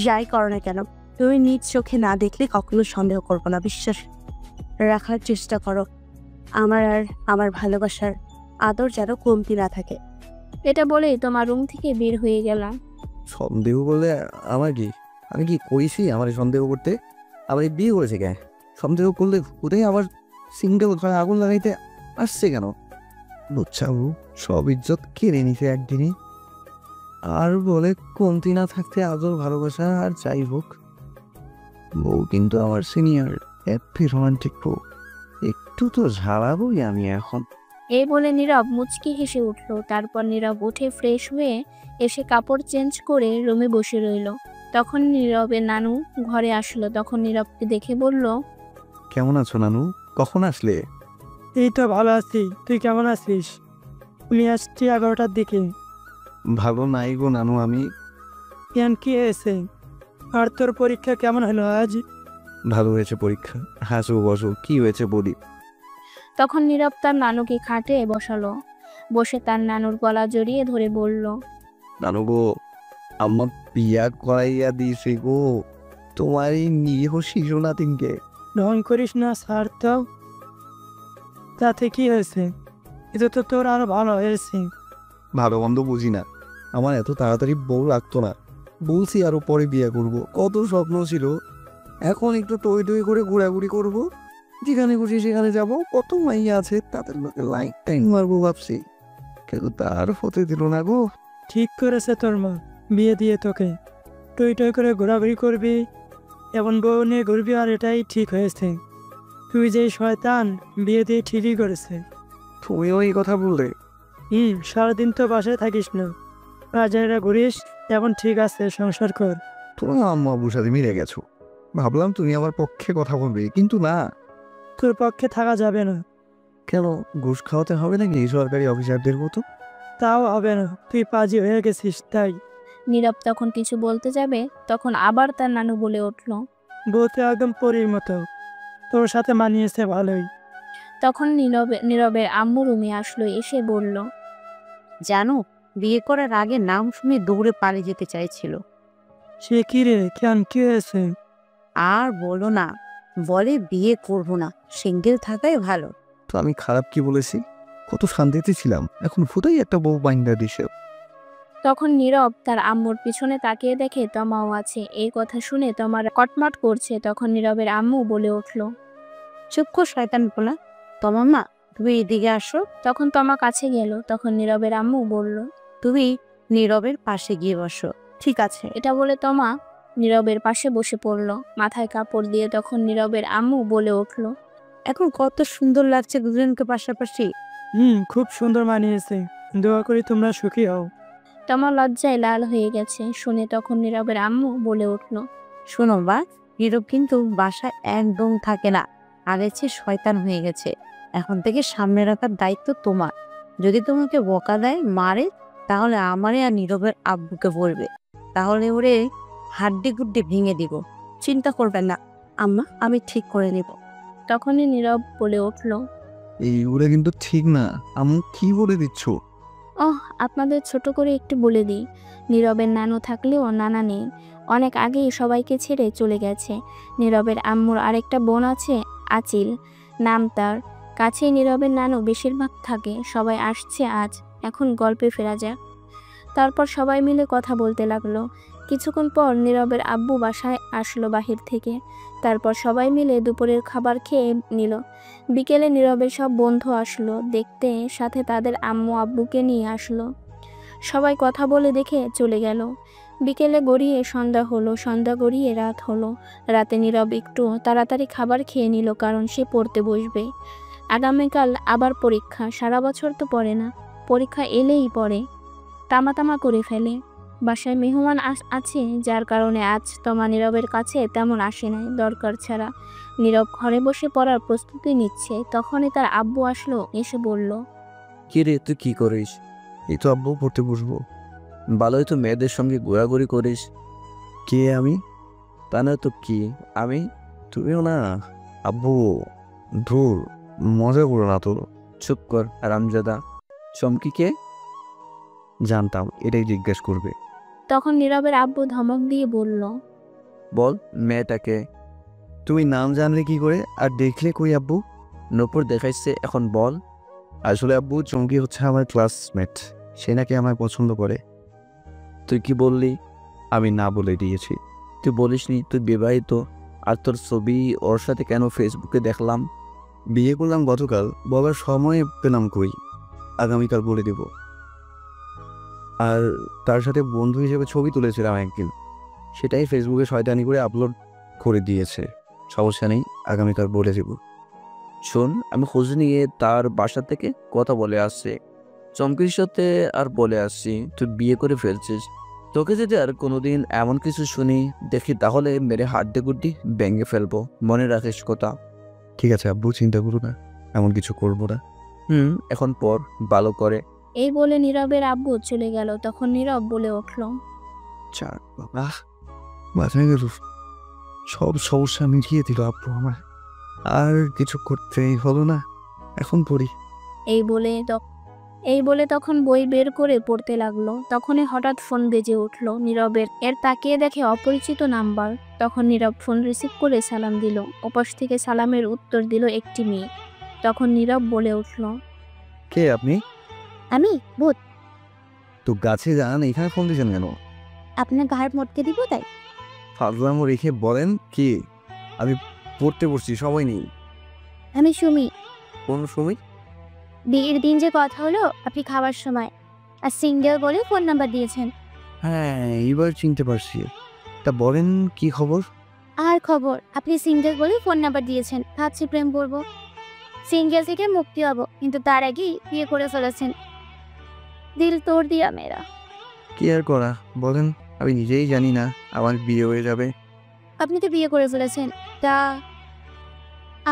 যাই করো না কেন, তুমি নিজ চোখে না দেখলে কখনো সন্দেহ করবো না, বিশ্বাস। রাখার চেষ্টা করো। আমার আর আমার ভালোবাসার আদর যেন কমতি না থাকে। এটা বলেই তোমার রুম থেকে বের হয়ে গেলাম। সন্দেহ করলে আমার কি, আমি কি কইছি আমার সন্দেহ করতে? আবার এই বিয়ে করেছে কে? সন্দেহ করলে ওটাই আবার সিঙ্গেল ঘরে আগুন লাগাইতে আসছে কেন? বুঝছাবু, সব ইজ্জত কেড়ে নিছে একদিনই। আর বলে কমতি না থাকতে আদর ভালোবাসা আর যাই হোক। বউ কিন্তু আমার সিনিয়র, হ্যাপি রোমান্টিক বউ। একটু তো ঝাড়াবই আমি এখন। এই বলে নীরব মুচকি হেসে উঠল। তারপর নীরব উঠে ফ্রেশ হয়ে এসে কাপড় চেঞ্জ করে রুমে বসে রইল। তখন নীরবের নানু ঘরে আসলো। তখন নীরবকে দেখে বলল, কেমন আছো নানু? কখন আসলে? এই তো ভালো আছি, তুই কেমন আছিস? আমি আসছি 11টার দিকে। ভালো নাই গো নানু আমি। কেন, কি হয়েছে? আর তোর পরীক্ষা কেমন হলো আজ? ভালো হয়েছে পরীক্ষা। হাসো বসো, কি হয়েছে বলি। তখন নীরব তার নানুকে খাটে বসালো। বসে তার নানুর গলা জড়িয়ে ধরে বলল, নানু গো, আমার বিয়া করাইয়া দিয়েছে গো তোমার এই নিরীহ শিশু নাতিনকে। ঢং করিস না স্যার, তো তাতে কি হয়েছে? এটা তো তোর আরো ভালো হয়েছে। ভালো মন্দ বুঝি না, আমার এত তাড়াতাড়ি বউ লাগতো না। বলছি আরো পরে বিয়ে করব, কত স্বপ্ন ছিল। এখন একটু টই টই করে ঘোরাঘুরি করব, যেখানে খুশি সেখানে যাব। কত মাইয়া আছে, তাদের লোকে লাইফ টাইম মারবো ভাবছি, কিন্তু তার হতে দিল না গো। ঠিক করেছে তোর মা, বিয়ে দিয়ে তোকে টই টই করে ঘোরাঘুরি করবি, এমন বউ নিয়ে ঘুরবি, আর এটাই ঠিক হয়েছে। তুই যে শয়তান, বিয়ে দিয়ে ঠিকই করেছে। তুমিও এই কথা বললে? সারাদিন তো বাসায় থাকিস না, বাজারে ঘুরিস। এখন ঠিক আছে, সংসার কর। তুমি আম্মা আব্বুর সাথে মিলে গেছো, ভাবলাম তুমি আমার পক্ষে কথা বলবে, কিন্তু না। তোর পক্ষে থাকা যাবে না। কেন, ঘুষ খাওয়াতে হবে নাকি সরকারি অফিসারদের মতো? তাও হবে না, তুই পাজি হয়ে গেছিস তাই। নীরব তখন কিছু বলতে যাবে, তখন আবার তার নানু বলে উঠল। বউ তো একদম পরীর মতো, তোর সাথে মানিয়েছে ভালোই। তখন নীরবের আম্মু রুমে আসলো। এসে বলল, জানো, বিয়ে করার আগে নাম শুনে দৌড়ে পালিয়ে যেতে চাইছিল। সে কি রে, কেন, কি হয়েছে? আর বলো না, বলে বিয়ে করবো না, সিঙ্গেল থাকাই ভালো। তো আমি খারাপ কি বলেছি? কত শান্তিতে ছিলাম, এখন ফুটাই একটা বউ বাইন্দা দিছে। তখন নীরব তার আম্মুর পিছনে তাকিয়ে দেখে তমাও আছে। এই কথা শুনে তমার কটমট করছে। তখন নীরবের আম্মু বলে উঠল। চুপ কর শয়তান পোলা, তোমার মা, তুমি এদিকে আসো। তখন তমা কাছে গেল। তখন নীরবের আম্মু বলল, তুমি নীরবের পাশে গিয়ে বসো। ঠিক আছে। এটা বলে তমা নীরবের পাশে বসে পড়ল, মাথায় কাপড় দিয়ে। তখন নীরবের আম্মু বলে উঠল, এখন কত সুন্দর লাগছে দুজনকে পাশাপাশি। খুব সুন্দর মানিয়েছে, দোয়া করি তোমরা সুখী হও। তমা লজ্জায় লাল হয়ে গেছে শুনে। তখন নীরবের আম্মু বলে উঠল, শোনো বা, নীরব কিন্তু বাসায় একদম থাকে না, আগের চেয়ে শয়তান হয়ে গেছে। এখন থেকে সামনে রাখার দায়িত্ব তোমার। যদি তোমাকে বকা দেয়, মারে, তাহলে আমারে আর নীরবের আব্বুকে বলবে, তাহলে ওরে হাড্ডি গুড্ডি ভেঙে দিব। চিন্তা করবেন না আম্মা, আমি ঠিক করে নেব। তখনই নীরব বলে উঠল, এইগুলো কিন্তু ঠিক না। আমি কি বলে দিচ্ছ? আপনাদের ছোট করে একটু বলে দিই, নীরবের নানু থাকলেও নানা নেই, অনেক আগেই সবাইকে ছেড়ে চলে গেছে। নীরবের আম্মুর আরেকটা বোন আছে, আচিল নাম তার। কাছেই নীরবের নানু বেশিরভাগ থাকে। সবাই আসছে আজ, এখন গল্পে ফেরা যাক। তারপর সবাই মিলে কথা বলতে লাগলো। কিছুক্ষণ পর নীরবের আব্বু বাসায় আসলো বাহির থেকে। তারপর সবাই মিলে দুপুরের খাবার খেয়ে নিল। বিকেলে নীরবের সব বন্ধু আসলো দেখতে, সাথে তাদের আম্মু আব্বুকে নিয়ে আসলো। সবাই কথা বলে দেখে চলে গেল। বিকেলে গড়িয়ে সন্ধ্যা হলো, সন্ধ্যা গড়িয়ে রাত হলো। রাতে নীরব একটু তাড়াতাড়ি খাবার খেয়ে নিল, কারণ সে পড়তে বসবে। আগামীকাল আবার পরীক্ষা, সারা বছর তো পড়ে না, পরীক্ষা এলেই পড়ে, তামা করে ফেলে। বাসায় মেহমান আছে, যার কারণে আজ তমা নীরবের কাছে তেমন আসে নাই দরকার ছাড়া। নীরব ঘরে বসে পড়ার প্রস্তুতি নিচ্ছে। তখনই তার আব্বু আসলো, এসে বলল, কি রে, তুই কি করিস? এই তো আব্বু, পড়তে বসবো। ভালোই তো মেয়েদের সঙ্গে ঘোরাঘুরি করিস। কে আমি? তা না তো কি, আমি। তুমিও না আব্বু, ধুর, মজা করো না তো। চুপ কর হারামজাদা। চমকিকে জানতাম এটাই জিজ্ঞেস করবে। তখন নীরবের আব্বু ধমক দিয়ে বলল, বল মেয়েটাকে। তুমি নাম জানলে কি করে আর দেখলে কই আব্বু? নূপুর দেখাইছে, এখন বল। আসলে আব্বু চমকি হচ্ছে আমার ক্লাসমেট, সে নাকি আমায় পছন্দ করে। তুই কি বললি? আমি না বলে দিয়েছি। তুই বলিসনি তুই বিবাহিত, আর তোর ছবি ওর সাথে কেন ফেসবুকে দেখলাম? বিয়ে করলাম গতকাল, বলার সময় পেলাম কই, আগামীকাল বলে দেব। আর তার সাথে বন্ধু হিসেবে ছবি তুলেছিলাম একদিন, সেটাই ফেসবুকে শয়তানি করে আপলোড করে দিয়েছে। সমস্যা নেই, আগামীকাল বলে দেব। শোন, আমি খোঁজ নিয়ে তার বাসা থেকে কথা বলে আসছি, চমকির সাথে আর বলে আসছি তুই বিয়ে করে ফেলছিস। তোকে যদি আর কোনোদিন এমন কিছু শুনি দেখি তাহলে মেরে হাড্ডি গুড্ডি ভেঙে ফেলবো, মনে রাখিস কথা। ঠিক আছে আব্বু, চিন্তা করো না, এমন কিছু করবো না। এখন পর ভালো করে। এই বলে নীরবের আব্বু চলে গেল। তখন নীরব বলে উঠল, চার বাবা, বাঁচা গেল। সব সমস্যা মিটিয়ে দিল আব্বু আমার, আর কিছু করতেই হলো না। এখন পড়ি। এই বলে তখন বই বের করে পড়তে লাগলো। তখনই হঠাৎ ফোন বেজে উঠল নীরবের। এর তাকিয়ে দেখে অপরিচিত নাম্বার। তখন নীরব ফোন রিসিভ করে সালাম দিল। ওপাশ থেকে সালামের উত্তর দিল একটি মেয়ে। তখন নীরব বলে উঠল, কে আপনি? আমি ভূত। তো গাছে যান, এখানে ফোন দিয়েছেন কেন? আপনার ঘাড় মটকে দিব তাই। ফাজলামো রেখে বলেন কি? আমি পড়তে বসছি, সময় নেই। আমি সুমি। কোন সময়? বিয়ের দিন যে কথা হলো আপনি খাওয়ার সময়, আর সিঙ্গেল বলে ফোন নাম্বার দিয়েছেন। হ্যাঁ, এইবার চিনতে পারছি। তা বলেন কি খবর? আর খবর, আপনি সিঙ্গেল বলে ফোন নাম্বার দিয়েছেন, ভাবছি প্রেম করবো, সিঙ্গেল থেকে মুক্তি হব, কিন্তু তার আগেই বিয়ে করে ফেলেছেন। দিল তোড় দিয়া মেরা। কি আর করা, বলেন। আমি নিজেই জানি না আমার বিয়ে হয়ে যাবে। আপনি তো বিয়ে করে ফেলেছেন, তা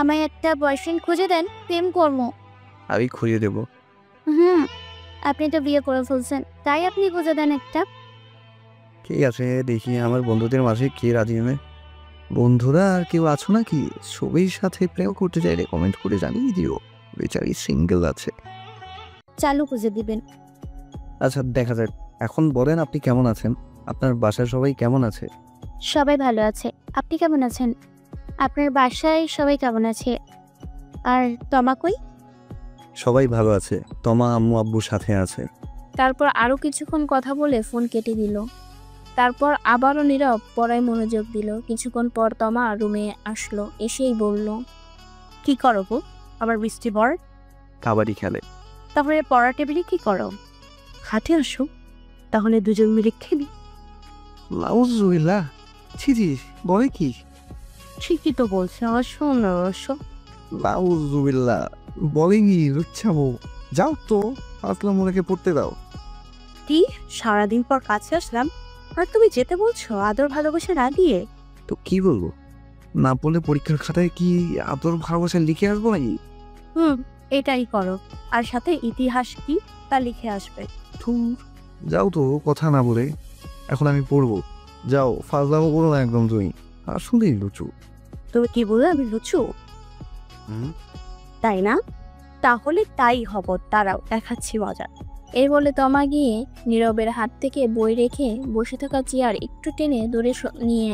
আমায় একটা বয়ফ্রেন্ড খুঁজে দেন, প্রেম করবো। আমি খুঁজে দেব। আপনি তো বিয়ে করে ফেলছেন, তাই আপনি খুঁজে দেন একটা। ঠিক আছে, দেখি আমার বন্ধুদের মাঝে কে রাজি হবে। বন্ধুরা আর কেউ আছো নাকি ছবির সাথে প্রেম করতে চাইলে কমেন্ট করে জানিয়ে দিও। বেচারি সিঙ্গেল আছে। চালু খুঁজে দিবেন। আচ্ছা, দেখা যাক। এখন বলেন আপনি কেমন আছেন? আপনার বাসার সবাই কেমন আছে? সবাই ভালো আছে, আপনি কেমন আছেন? আপনার বাসায় সবাই কেমন আছে? আর তমা কই? সবাই ভালো আছে, তমা আম্মু আব্বুর সাথে আছে। তারপর আরো কিছুক্ষণ কথা বলে ফোন কেটে দিল। তারপর আবারও নীরব পড়ায় মনোযোগ দিল। কিছুক্ষণ পর তমা রুমে আসলো। এসেই বলল, কি করো গো আমার বৃষ্টি বর? কাবাডি খেলে। তারপরে পড়া টেবিলে কি করো? হাটে আসো, তাহলে দুজন মিলে খেলি। লাউজুবিল্লাহ, ছি, বলে কি? ঠিকই তো বলছে, আসো না আসো। লাউজুবিল্লাহ বলে কি? লুচ্ছাবো। যাও তো, আসলাম ওনাকে পড়তে দাও। কি সারাদিন পর কাছে আসলাম আর তুমি যেতে বলছো আদর ভালোবাসা না দিয়ে? তো কি বলবো? না বললে পরীক্ষার খাতায় কি আদর ভালোবাসা লিখে আসবো নাকি? এটাই করো, আর সাথে ইতিহাস কি তা লিখে আসবে। যাও তো, কথা না বলে। এখন আমি পড়বো। যাও, ফাজলামো করো না একদম। তুমি আসলেই লুচু। তুমি কি বলে আমি লুচু, তাই না? তাহলে তাই হব, তারাও দেখাচ্ছি মজা। এই বলে তমা গিয়ে নীরবের হাত থেকে বই রেখে বসে থাকা চেয়ার একটু টেনে দূরে নিয়ে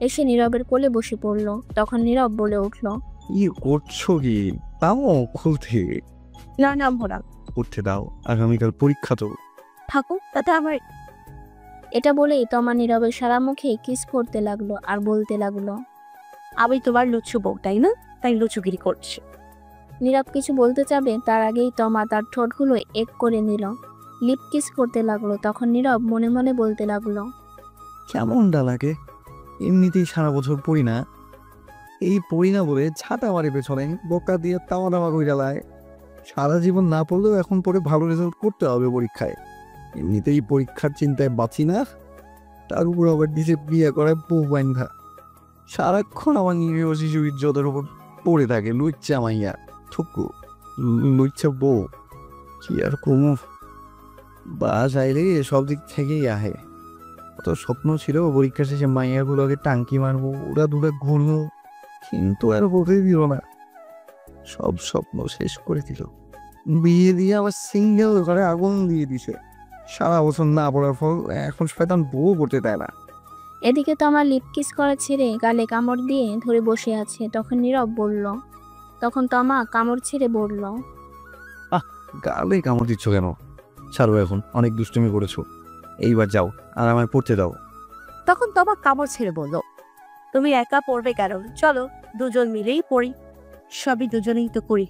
এসে নীরবের কোলে বসে পড়ল। তখন নীরব বলে উঠল, কি করছো কি? তাও খুলতে না ভোলা, উঠতে দাও, আগামীকাল পরীক্ষা তো। থাকো, তাতে আমার। এটা বলেই তমা নীরবের সারা মুখে কিস করতে লাগলো আর বলতে লাগলো, আমি তোমার লুচু বউ, তাই না? তাই লুচুগিরি করছে। নীরব কিছু বলতে যাবে তার আগেই তমা তার ঠোঁটগুলো এক করে নিল, লিপ কিস করতে লাগলো। তখন নীরব মনে মনে বলতে লাগলো, কেমনটা লাগে? এমনিতেই সারা বছর পড়ি না, এই পড়ি না বলে ছাতা মারি পেছনে, বোকা দিয়ে তাওয়া দাওয়া করে জ্বালায়। সারা জীবন না পড়লেও এখন পরে ভালো রেজাল্ট করতে হবে পরীক্ষায়। এমনিতেই পরীক্ষার চিন্তায় বাঁচি না, তার উপর আবার নিজে বিয়ে করে বউ বান্ধা। সারাক্ষণ আমার নিরীহ শিশু ইজ্জতের উপর পড়ে থাকে। লুচ্চা মাইয়া, থুকু লুচ্চা বউ। কি আর কমু, বাস আইলে সব দিক থেকেই আহে। কত স্বপ্ন ছিল পরীক্ষা শেষে মাইয়াগুলোকে টাঙ্কি মারবো, ওরা দূরে ঘুরবো, কিন্তু আর বলতে দিল না। সব স্বপ্ন শেষ করে দিল। বিয়ে দিয়ে আবার সিঙ্গেল ঘরে আগুন দিয়ে দিছে। সারা বছর না পড়ার ফল এখন শয়তান বউ পড়তে দেয় না। এদিকে তমা লিপ কিস করা ছেড়ে গালে কামড় দিয়ে ধরে বসে আছে। তখন নীরব বলল। তখন তমা কামড় ছেড়ে বলল, গালে কামড় দিচ্ছ কেন? ছাড়ো এখন, অনেক দুষ্টুমি করেছো। এইবার যাও আর আমায় পড়তে দাও। তখন তমা কামড় ছেড়ে বলল, তুমি একা পড়বে কেন? চলো দুজন মিলেই পড়ি, সবই দুজনেই তো করি।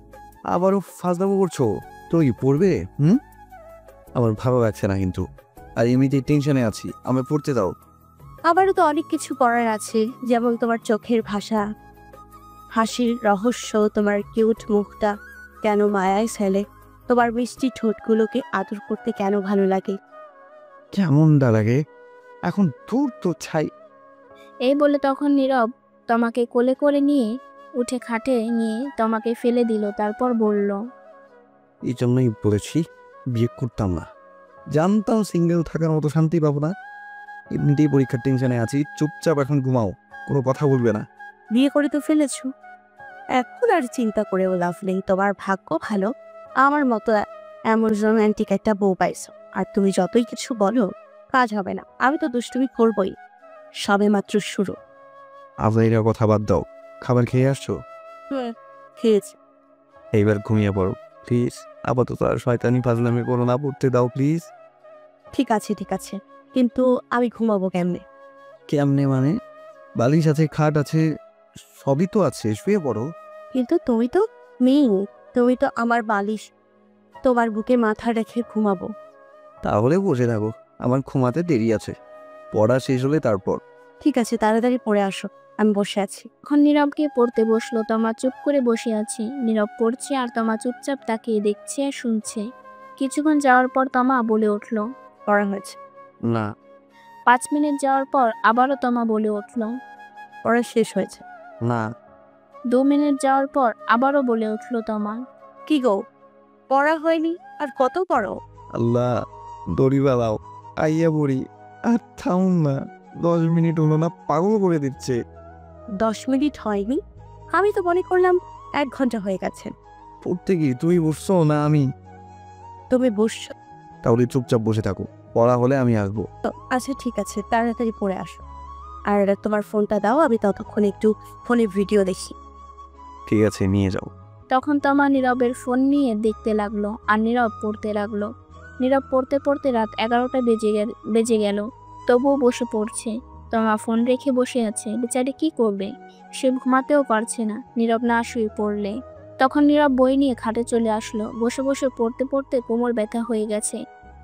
আবারও ফাজলামো করছো? তুই পড়বে? আমার ভালো লাগছে না কিন্তু, আর এমনিতেই টেনশনে আছি, আমায় পড়তে দাও। আমারও তো অনেক কিছু করার আছে, যেমন তোমার চোখের ভাষা, হাসির রহস্য, তোমার কিউট মুখটা কেন মায়ায় ফেলে, তোমার মিষ্টি ঠোঁটগুলোকে আদর করতে কেন ভালো লাগে। কেমনটা লাগে এখন? দূর তো ছাই। এই বলে তখন নীরব তমাকে কোলে করে নিয়ে উঠে খাটে নিয়ে তমাকে ফেলে দিল। তারপর বলল, এই জন্যই বলেছি বিয়ে করতাম না। জানতাম সিঙ্গেল থাকার মতো শান্তি পাবো না। এমনিতেই পরীক্ষার টেনশনে আছি, চুপচাপ এখন ঘুমাও, কোনো কথা বলবে না। বিয়ে করে তো ফেলেছো, এখন আর চিন্তা করেও লাভ নেই। তোমার ভাগ্য ভালো, আমার মতো এমন রোম্যান্টিক একটা বউ পাইছো। আর তুমি যতই কিছু বলো কাজ হবে না, আমি তো দুষ্টুমি করবই, সবে মাত্র শুরু। আজাইরা কথা বাদ দাও, খাবার খেয়ে আসছো? খেয়েছি। এইবার ঘুমিয়ে পড়ো প্লিজ। আপাতত আর শয়তানি ফাজলামি করো না, পড়তে দাও প্লিজ। ঠিক আছে ঠিক আছে, কিন্তু আমি ঘুমাবো কেমনে? কেমনে মানে? বালিশ আছে, খাট আছে, সবই তো আছে, শুয়ে পড়ো। কিন্তু তুমি তো মেয়ে, তুমি তো আমার বালিশ, তোমার বুকে মাথা রেখে ঘুমাবো। তাহলে বসে থাকো, আমার ঘুমাতে দেরি আছে, পড়া শেষ হলে তারপর। ঠিক আছে, তাড়াতাড়ি পড়ে আসো, আমি বসে আছি। তখন নীরবকে পড়তে বসলো। তমা চুপ করে বসে আছে। নীরব পড়ছে আর তমা চুপচাপ তাকিয়ে দেখছে আর শুনছে। কিছুক্ষণ যাওয়ার পর তমা বলে উঠল, পড়া হয়েছে। না। 5 মিনিট যাওয়ার পর আবারও তমা বলে উঠল, পড়া শেষ হয়েছে। না। 2 মিনিট যাওয়ার পর আবারও বলে উঠল তমা। কি গো, পড়া হয়নি আর কত পড়ো? আল্লাহ, দড়ি বালাও, আইয়া পড়ি। আর থামুন না, 10 মিনিট হলো না, পাগল করে দিচ্ছে। 10 মিনিট হয়নি? আমি তো মনে করলাম 1 ঘন্টা হয়ে গেছে। পড়তে কি তুমি বসছো না আমি? তুমি বসছো? তাহলে চুপচাপ বসে থাকো, পড়া হলে আমি আসবো। আচ্ছা ঠিক আছে, তাড়াতাড়ি পড়ে আসো। আর তোমার ফোনটা দাও, আমি ততক্ষণ একটু ফোনে ভিডিও দেখি। ঠিক আছে, নিয়ে যাও। তখন তমা নীরবের ফোন নিয়ে দেখতে লাগলো আর নীরব পড়তে লাগলো। নীরব পড়তে পড়তে রাত 11টা বেজে গেল, তবুও বসে পড়ছে। তমা ফোন রেখে বসে আছে। বেচারি কি করবে, সে ঘুমাতেও পারছে না নীরব না শুয়ে পড়লে। তখন নীরব বই নিয়ে খাটে চলে আসলো। বসে বসে পড়তে পড়তে কোমর ব্যথা হয়ে গেছে,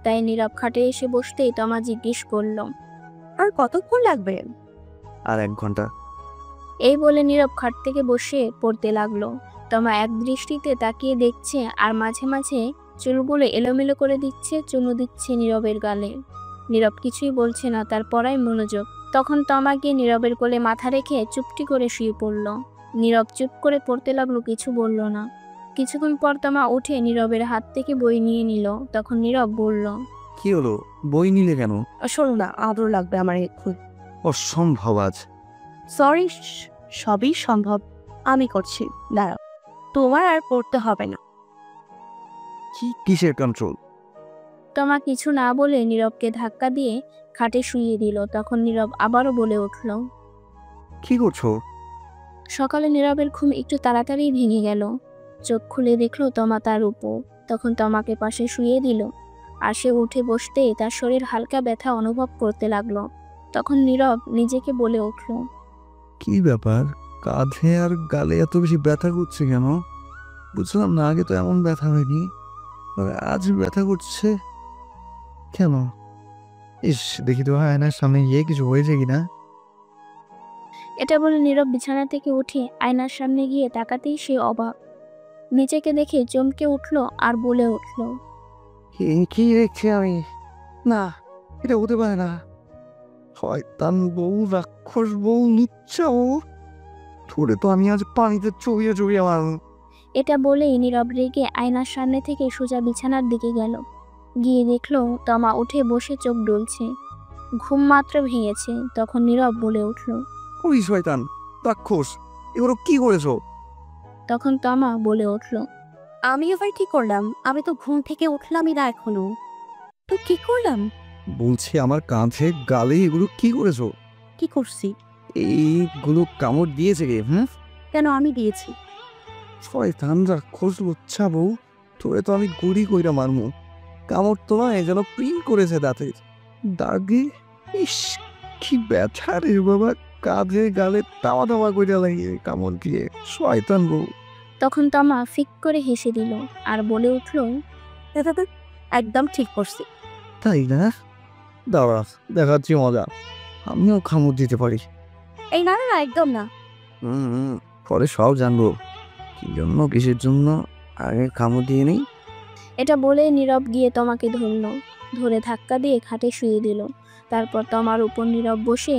তাই নীরব খাটে এসে বসতেই তমা জিজ্ঞেস করলো, আর কতক্ষণ লাগবে? আর 1 ঘন্টা। এই বলে নীরব খাট থেকে বসে পড়তে লাগলো। তমা এক দৃষ্টিতে তাকিয়ে দেখছে আর মাঝে মাঝে চুলগুলো এলোমেলো করে দিচ্ছে, চুমু দিচ্ছে নীরবের গালে। নীরব কিছুই বলছে না, তার পড়াই মনোযোগ। তখন তমা গিয়ে নীরবের কোলে মাথা রেখে চুপটি করে শুয়ে পড়ল। নীরব চুপ করে পড়তে লাগলো, কিছু বলল না। কিছুক্ষণ পর তমা উঠে নীরবের হাত থেকে বই নিয়ে নিল। তখন নীরব বলল, কি হলো, বই নিলে কেন? শোনো না, আদর লাগবে আমার এখন। অসম্ভব আজ। সরি, সবই সম্ভব, আমি করছি, দাঁড়াও। তোমার আর পড়তে হবে না। কিসের কন্ট্রোল? তমা কিছু না বলে নীরবকে ধাক্কা দিয়ে খাটে শুইয়ে দিল। তখন নীরব আবারও বলে উঠল। কি করছো? সকালে নীরবের ঘুম একটু তাড়াতাড়ি ভেঙে গেল। চোখ খুলে দেখলো তমা তার উপর। তখন তমাকে পাশে শুইয়ে দিল আর সে উঠে বসতেই তার শরীর হালকা ব্যথা অনুভব করতে লাগলো। তখন নীরব নিজেকে বলে উঠল, কি ব্যাপার, কাঁধে আর গালে এত বেশি ব্যথা করছে কেন? বুঝলাম না, আগে তো এমন ব্যথা হয়নি, তবে আজ ব্যথা করছে কেন? ইস, দেখি তো আয়নার সামনে গিয়ে কিছু হয়েছে কিনা। এটা বলে নীরব বিছানা থেকে উঠে আয়নার সামনে গিয়ে তাকাতেই সে অবাক। নিজেকে দেখে চমকে উঠল আর বলে উঠল, কি দেখছি আমি? না, এটা হতে পারে না। শয়তান বউ, রাক্ষস বউ, লুচ্চা বউ, ধরে তো আমি আজ পানিতে চড়িয়ে চড়িয়ে মারব। এটা বলেই নীরব রেগে আয়নার সামনে থেকে সোজা বিছানার দিকে গেল। গিয়ে দেখলো তমা উঠে বসে চোখ ডলছে, ঘুম মাত্র ভেঙেছে। তখন নীরব বলে উঠল, ওই শয়তান, রাক্ষস, এগুলো কি করেছো? তখন তমা বলে উঠল, আমি এবার কি করলাম? আমি তো ঘুম থেকে উঠলামই না এখনো, তো কি করলাম? বলছি আমার কাঁধে গালে এগুলো কি করেছো? কি করছি? এইগুলো কামড় দিয়েছে কে? কেন আমি দিয়েছি? শয়তানরা খোঁজ লুচ্ছা বউ, তোরে তো আমি গুড়ি কইরা মারমু। কামড় তো নয়, যেন প্রিন্ট করেছে দাঁতে দাগে। ইস, কি ব্যথা রে বাবা, কাঁধে গালে তাওয়া তাওয়া কইরা লাগিয়ে কামড় দিয়ে। শয়তান বউ। তখন তমা ফিক করে হেসে দিল আর বলে উঠল, দাদা একদম ঠিক করছি। তাই না? দাঁড়া, দেখাচ্ছি মজা। আমিও কামড় দিতে পারি। এই না না না, একদম না। পরে সব জানবো কি জন্য কিসের জন্য, আগে কামড় দিয়ে নেই। এটা বলে নীরব গিয়ে তমাকে ধরল, ধরে ধাক্কা দিয়ে খাটে শুয়ে দিল। তারপর তমার উপর নীরব বসে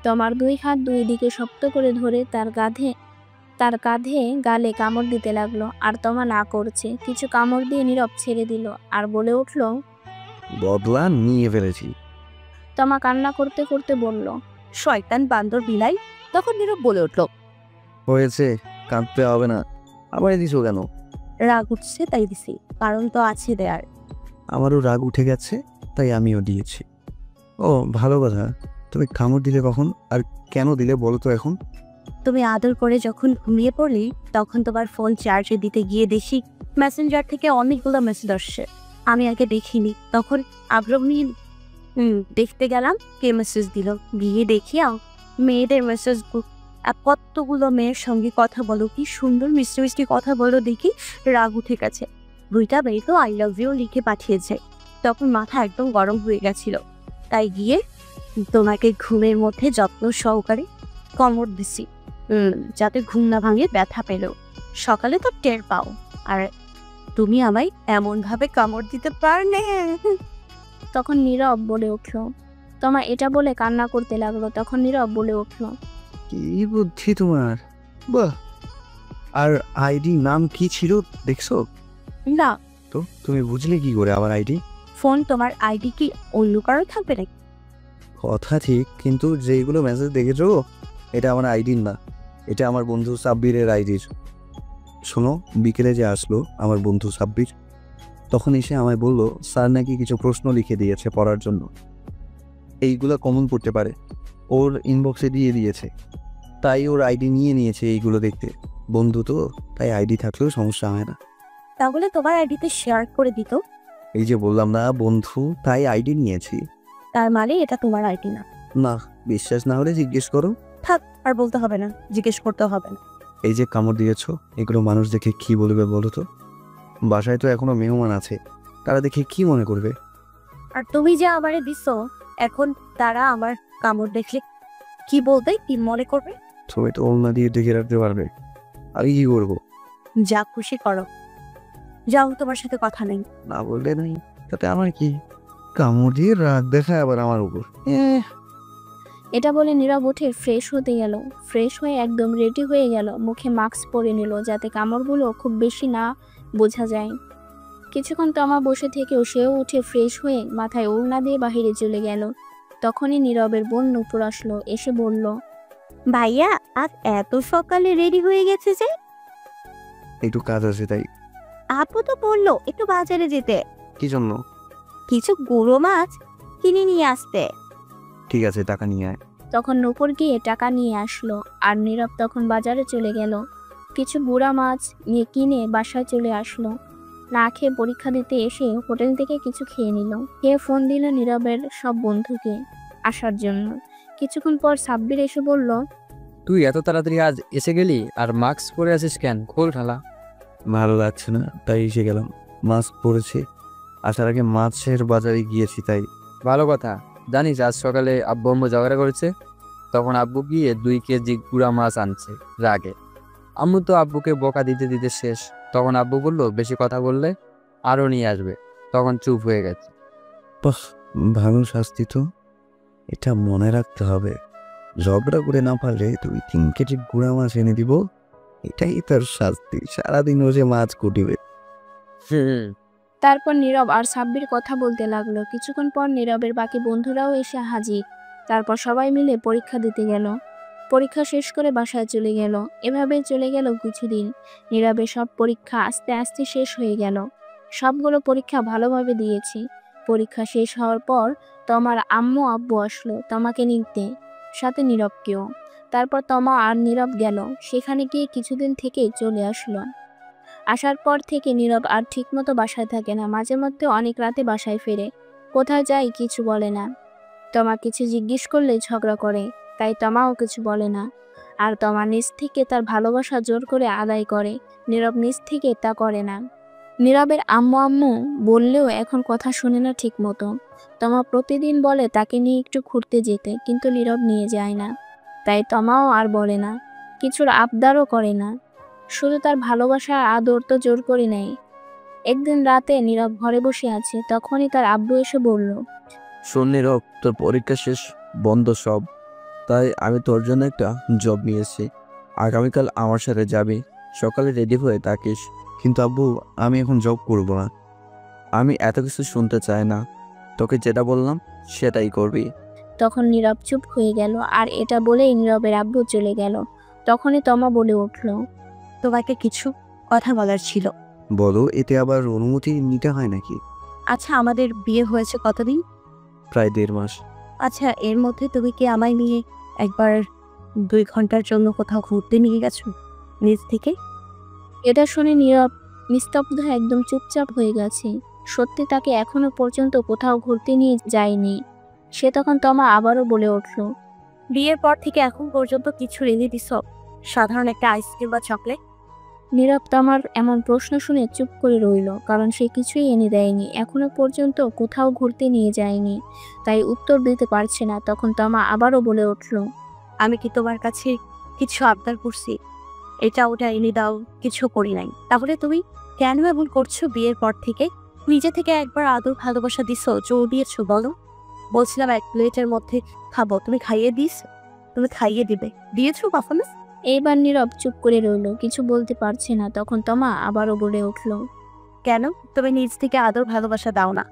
তমার 2 হাত 2 দিকে শক্ত করে ধরে তার কাঁধে গালে কামড় দিতে লাগলো। আর তমা না করছে। কিছু কামড় দিয়ে নীরব ছেড়ে দিল আর বলে উঠল, বদলা নিয়ে ফেলেছি। তমা কান্না করতে করতে বলল, শয়তান বান্দর বিলাই। তখন নীরব বলে উঠল, হয়েছে, কাঁদতে হবে না। আবার দিছো কেন? রাগ উঠছে তাই দিছি, কারণ তো আছে দেয়ার। আমারও রাগ উঠে গেছে, তাই আমিও দিয়েছি। ও ভালো কথা, তুমি কামড় দিলে কখন আর কেন দিলে বলো তো এখন? তুমি আদর করে যখন ঘুমিয়ে পড়লি, তখন তোমার ফোন চার্জে দিতে গিয়ে দেখি মেসেঞ্জার থেকে অনেকগুলো মেসেজ আসছে। আমি আগে দেখিনি, তখন আগ্রহ নিয়ে দেখতে গেলাম কে মেসেজ দিল। গিয়ে দেখি মেয়েদের মেসেজ গ্রুপ। কতগুলো মেয়ের সঙ্গে কথা বলো, কি সুন্দর মিষ্টি মিষ্টি কথা বলো দেখি। রাগ উঠে গেছে। 2টা মেয়ে তো আই লাভ ইউ লিখে পাঠিয়েছে। তখন মাথা একদম গরম হয়ে গেছিল, তাই গিয়ে তোমাকে ঘুমের মধ্যে যত্ন সহকারে কামড় দিছি, যাতে ঘুম না ভাঙে, ব্যথা পেলেও সকালে তো টের পাও। আর তুমি আমায় এমন ভাবে কামড় দিতে পারলে। তখন নীরব বলে উঠল। তমা এটা বলে কান্না করতে লাগলো। তখন নীরব বলে উঠল, কি বুদ্ধি তোমার, বাহ। আর আইডি নাম কি ছিল দেখছো? না, তো তুমি বুঝলে কি করে আমার আইডি? ফোন তোমার আইডি কি অন্য কারো থাকবে নাকি? কথা ঠিক, কিন্তু যেইগুলো মেসেজ দেখেছো এটা আমার আইডির না, এটা আমার বন্ধু সাব্বিরের আইডির। শোনো, বিকেলে যে আসলো আমার বন্ধু সাব্বির, তখন এসে আমায় বললো স্যার নাকি কিছু প্রশ্ন লিখে দিয়েছে পড়ার জন্য, এইগুলো কমন পড়তে পারে, ওর ইনবক্সে দিয়ে দিয়েছে। তাই ওর আইডি নিয়ে নিয়েছে এইগুলো দেখতে। বন্ধু তো, তাই আইডি থাকলেও সমস্যা হয় না। তাহলে তোমার আইডিতে শেয়ার করে দিত। এই যে বললাম না বন্ধু, তাই আইডি নিয়েছি। তার মানে এটা তোমার আইডি না? না, বিশ্বাস না হলে জিজ্ঞেস করো। থাক, আর বলতে হবে না, জিজ্ঞেস করতে হবে না। এই যে কামড় দিয়েছো, এগুলো মানুষ দেখে কি বলবে বলো তো? বাসায় তো এখনো মেহমান আছে, তারা দেখে কি মনে করবে? আর তুমি যে আমারে দিছো, এখন তারা আমার কামড় দেখলে কি বলবে, কি মনে করবে? তুমি তো ওলনা দিয়ে ঢেকে রাখতে পারবে, আমি কি করবো? যা খুশি করো, যাও, তোমার সাথে কথা নেই। না বললে নাই, তাতে আমার কি? কামড় দিয়ে রাগ দেখায় আবার আমার উপর। এটা বলে নীরব উঠে ফ্রেশ হতে গেল। ফ্রেশ হয়ে একদম রেডি হয়ে গেল। মুখে মাস্ক পরে নিল যাতে কামড়গুলো খুব বেশি না বোঝা যায়। কিছুক্ষণ তমা বসে থেকেও সেও উঠে ফ্রেশ হয়ে মাথায় ওড়না দিয়ে বাহিরে চলে গেল। তখনই নীরবের বোন নূপুর আসলো, এসে বলল, ভাইয়া আজ এত সকালে রেডি হয়ে গেছে যে? একটু কাজ আছে তাই। আপু তো বললো একটু বাজারে যেতে, কি জন্য? কিছু গুঁড়ো মাছ কিনে নিয়ে আসতে। ঠিক আছে, টাকা নিয়ে আয়। তখন নূপুর গিয়ে টাকা নিয়ে আসলো। আর নীরব তখন বাজারে চলে গেল। কিছু গুঁড়া মাছ নিয়ে কিনে বাসায় চলে আসলো। না খেয়ে পরীক্ষা দিতে এসে হোটেল থেকে কিছু খেয়ে নিল। খেয়ে ফোন দিল নীরবের সব বন্ধুকে আসার জন্য। কিছুক্ষণ পর সাব্বির এসে বলল, তুই এত তাড়াতাড়ি আজ এসে গেলি, আর মাস্ক পরে আছিস কেন? খোল ঠালা। ভালো লাগছে না তাই এসে গেলাম। মাস্ক পরেছি, আসার আগে মাছের বাজারে গিয়েছি তাই। ভালো কথা। জানিস আজ সকালে আব্বু আম্মু ঝগড়া করেছে, তখন আব্বু গিয়ে 2 কেজি গুঁড়া মাছ আনছে রাগে। আম্মু তো আব্বুকে বকা দিতে দিতে শেষ। তখন আব্বু বলল বেশি কথা বললে আরও নিয়ে আসবে, তখন চুপ হয়ে গেছে। বাহ, ভালো শাস্তি তো, এটা মনে রাখতে হবে। ঝগড়া করে না পারলে 2-3 কেজি গুঁড়া মাছ এনে দিব, এটাই তার শাস্তি। সারাদিন ও যে মাছ কুটিবে। তারপর নীরব আর সাব্বির কথা বলতে লাগলো। কিছুক্ষণ পর নীরবের বাকি বন্ধুরাও এসে হাজির। তারপর সবাই মিলে পরীক্ষা দিতে গেল। পরীক্ষা শেষ করে বাসায় চলে গেল। এভাবে চলে গেল কিছুদিন। নীরবের সব পরীক্ষা আস্তে আস্তে শেষ হয়ে গেল। সবগুলো পরীক্ষা ভালোভাবে দিয়েছি। পরীক্ষা শেষ হওয়ার পর তমার আম্মু আব্বু আসলো তমাকে নিতে। সাথে নীরবকেও। তারপর তমা আর নীরব গেল। সেখানে গিয়ে কিছুদিন থেকেই চলে আসলো। আসার পর থেকে নীরব আর ঠিকমতো বাসায় থাকে না, মাঝে মধ্যে অনেক রাতে বাসায় ফেরে। কোথায় যায় কিছু বলে না। তমা কিছু জিজ্ঞেস করলে ঝগড়া করে, তাই তমাও কিছু বলে না। আর তমা নিজ থেকে তার ভালোবাসা জোর করে আদায় করে, নীরব নিজ থেকে তা করে না। নীরবের আম্মু আম্মু বললেও এখন কথা শোনে না ঠিক মতো। তমা প্রতিদিন বলে তাকে নিয়ে একটু ঘুরতে যেতে, কিন্তু নীরব নিয়ে যায় না। তাই তমাও আর বলে না, কিছুর আবদারও করে না, শুধু তার ভালোবাসা আর আদর তো জোর করে নেয়। একদিন রাতে নীরব ঘরে বসে আছে, তখনই তার আব্বু এসে বলল, শোন নীরব, তোর পরীক্ষা শেষ, বন্ধ সব, তাই আমি তোর জন্য একটা জব নিয়েছি। আগামীকাল আমার সাথে যাবি, সকালে রেডি হয়ে থাকিস। কিন্তু আব্বু, আমি এখন জব করব না। আমি এত কিছু শুনতে চাই না, তোকে যেটা বললাম সেটাই করবি। তখন নীরব চুপ হয়ে গেল। আর এটা বলেই নীরবের আব্বু চলে গেল। তখনই তমা বলে উঠল, তোমাকে কিছু কথা বলার ছিল। বলো, এতে আবার অনুমতি নিতে হয় নাকি? আচ্ছা, আমাদের বিয়ে হয়েছে কতদিন? প্রায় 1.5 মাস। আচ্ছা, এর মধ্যে তুমি কি আমায় নিয়ে একবার 2 ঘন্টার জন্য কোথাও ঘুরতে নিয়ে গেছো নিজ থেকে? এটা শুনে নীরব নিস্তব্ধ, একদম চুপচাপ হয়ে গেছে। সত্যি তাকে এখনো পর্যন্ত কোথাও ঘুরতে নিয়ে যায়নি সে। তখন তমা আবারও বলে উঠল, বিয়ের পর থেকে এখন পর্যন্ত কিছু এনে দিছ? সাধারণ একটা আইসক্রিম বা চকলেট? নীরব তমার এমন প্রশ্ন শুনে চুপ করে রইল, কারণ সে কিছুই এনে দেয়নি, এখনো পর্যন্ত কোথাও ঘুরতে নিয়ে যায়নি, তাই উত্তর দিতে পারছে না। তখন তমা আবারও বলে উঠল, আমি কি তোমার কাছে কিছু আবদার করছি? এটা ওটা এনে দাও, কিছু করি নাই। তাহলে তুমি কেন এমন করছো? বিয়ের পর থেকে নিজে থেকে একবার আদর ভালোবাসা দিছো, জোর দিয়েছো? বলো, বলছিলাম 1 প্লেটের মধ্যে খাবো, তুমি খাইয়ে দিস? তুমি খাইয়ে দিয়েছো কখনো? এইবার নীরব চুপ করে রইল, কিছু বলতে পারছে না। তখন তমা আবারও বলে উঠল, কেন তুমি নিজ থেকে আদর ভালোবাসা দাও না?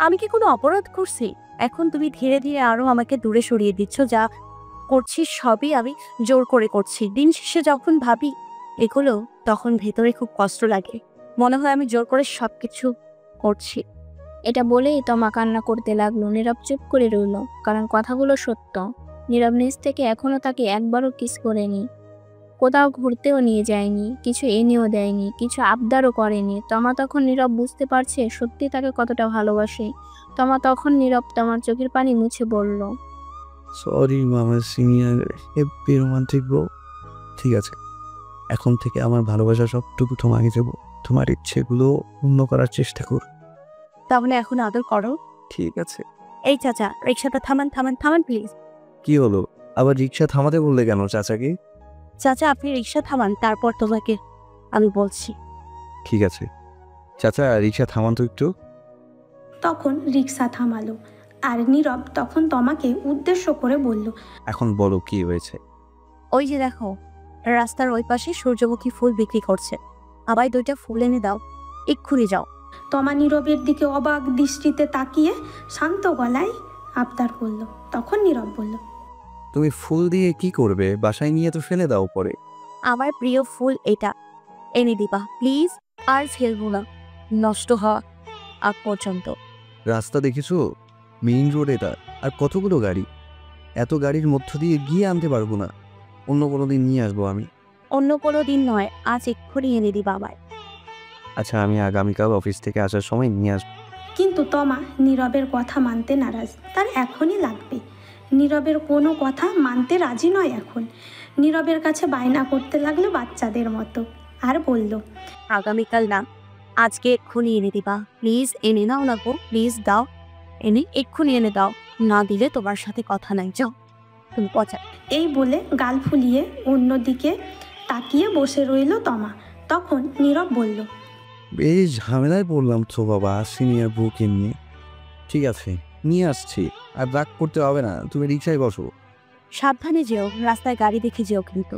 আমি কি কোনো অপরাধ করছি? এখন তুমি ধীরে ধীরে আরো আমাকে দূরে সরিয়ে দিচ্ছ। যা করছি সবই আমি জোর করে করছি। দিন শেষে যখন ভাবি এগুলো, তখন ভেতরে খুব কষ্ট লাগে, মনে হয় আমি জোর করে সবকিছু করছি। এটা বলেই তমা কান্না করতে লাগলো। নীরব চুপ করে রইল, কারণ কথাগুলো সত্য। নীরব নিজ থেকে এখনো তাকে একবারও কিস করেনি, কোথাও ঘুরতেও নিয়ে যায়নি, কিছু এনেও দেয়নি, কিছু আবদারও করেনি। তমা তখন নীরব বুঝতে পারছে সত্যি তাকে কতটা ভালোবাসে। তমা তখন নীরব তোমার চোখের পানি মুছে বলল, সরি মামা সিনিয়র, হেপি রোমান্টিক ব্রো। ঠিক আছে, এখন থেকে আমার ভালোবাসা সবটুকু তোমাকে দেবো। তোমার ইচ্ছেগুলো পূর্ণ করার চেষ্টা কর। তাহলে এখন আদর করো। ঠিক আছে। এই চাচা, রিক্সাটা থামান থামান থামান প্লিজ। কি হলো, আবার রিক্সা থামাতে বললে কেন চাচাকে? চাচা, আপনি রিক্সা থামান, তারপর তোমাকে আমি বলছি। ঠিক আছে চাচা, রিক্সা থামান তো একটু। তখন রিক্সা থামালো আর নীরব তখন তমাকে উদ্দেশ্য করে বলল, এখন বলো কি হয়েছে? ওই যে দেখো, রাস্তার ওই পাশে সূর্যমুখী ফুল বিক্রি করছে, আবার 2টা ফুল এনে দাও, এক্ষুনি যাও। তমা নীরবের দিকে অবাক দৃষ্টিতে তাকিয়ে শান্ত গলায় আবদার করলো। তখন নীরব বলল, তুমি ফুল দিয়ে কি করবে? বাসায় নিয়ে তো ফেলে দাও পরে। আমার প্রিয় ফুল এটা, এনে দিবা প্লিজ। আর ফেলবো না নষ্ট হওয়া আগ পর্যন্ত। রাস্তা দেখেছো? মেইন রোড এটা, আর কতগুলো গাড়ি। এত গাড়ির মধ্য দিয়ে গিয়ে আনতে পারবো না, অন্য কোনো দিন নিয়ে আসবো আমি। অন্য কোনো দিন নয়, আজ এক্ষুনি এনে দিবা আমায়। আচ্ছা, আমি আগামীকাল অফিস থেকে আসার সময় নিয়ে আসবো। কিন্তু তমা নীরবের কথা মানতে নারাজ, তার এখনই লাগবে। নীরবের কোনো কথা মানতে রাজি নয় এখন। নীরবের কাছে বায়না করতে লাগলো বাচ্চাদের মতো, আর বলল, আগামীকাল না, আজকে এক্ষুনি এনে দিবা প্লিজ। এনে নাও না গো, প্লিজ দাও, এনে এক্ষুনি এনে দাও, না দিলে তোমার সাথে কথা নাই, যাও তুমি পচা। এই বলে গাল ফুলিয়ে অন্যদিকে তাকিয়ে বসে রইল তমা। তখন নীরব বলল, বেশ ঝামেলায় পড়লাম তো বাবা সিনিয়র বউকে নিয়ে। ঠিক আছে, নিয়ে আসছি, আর রাগ করতে হবে না, তুমি রিক্সায় বসো। সাবধানে যেও, রাস্তায় গাড়ি দেখে যেও কিন্তু।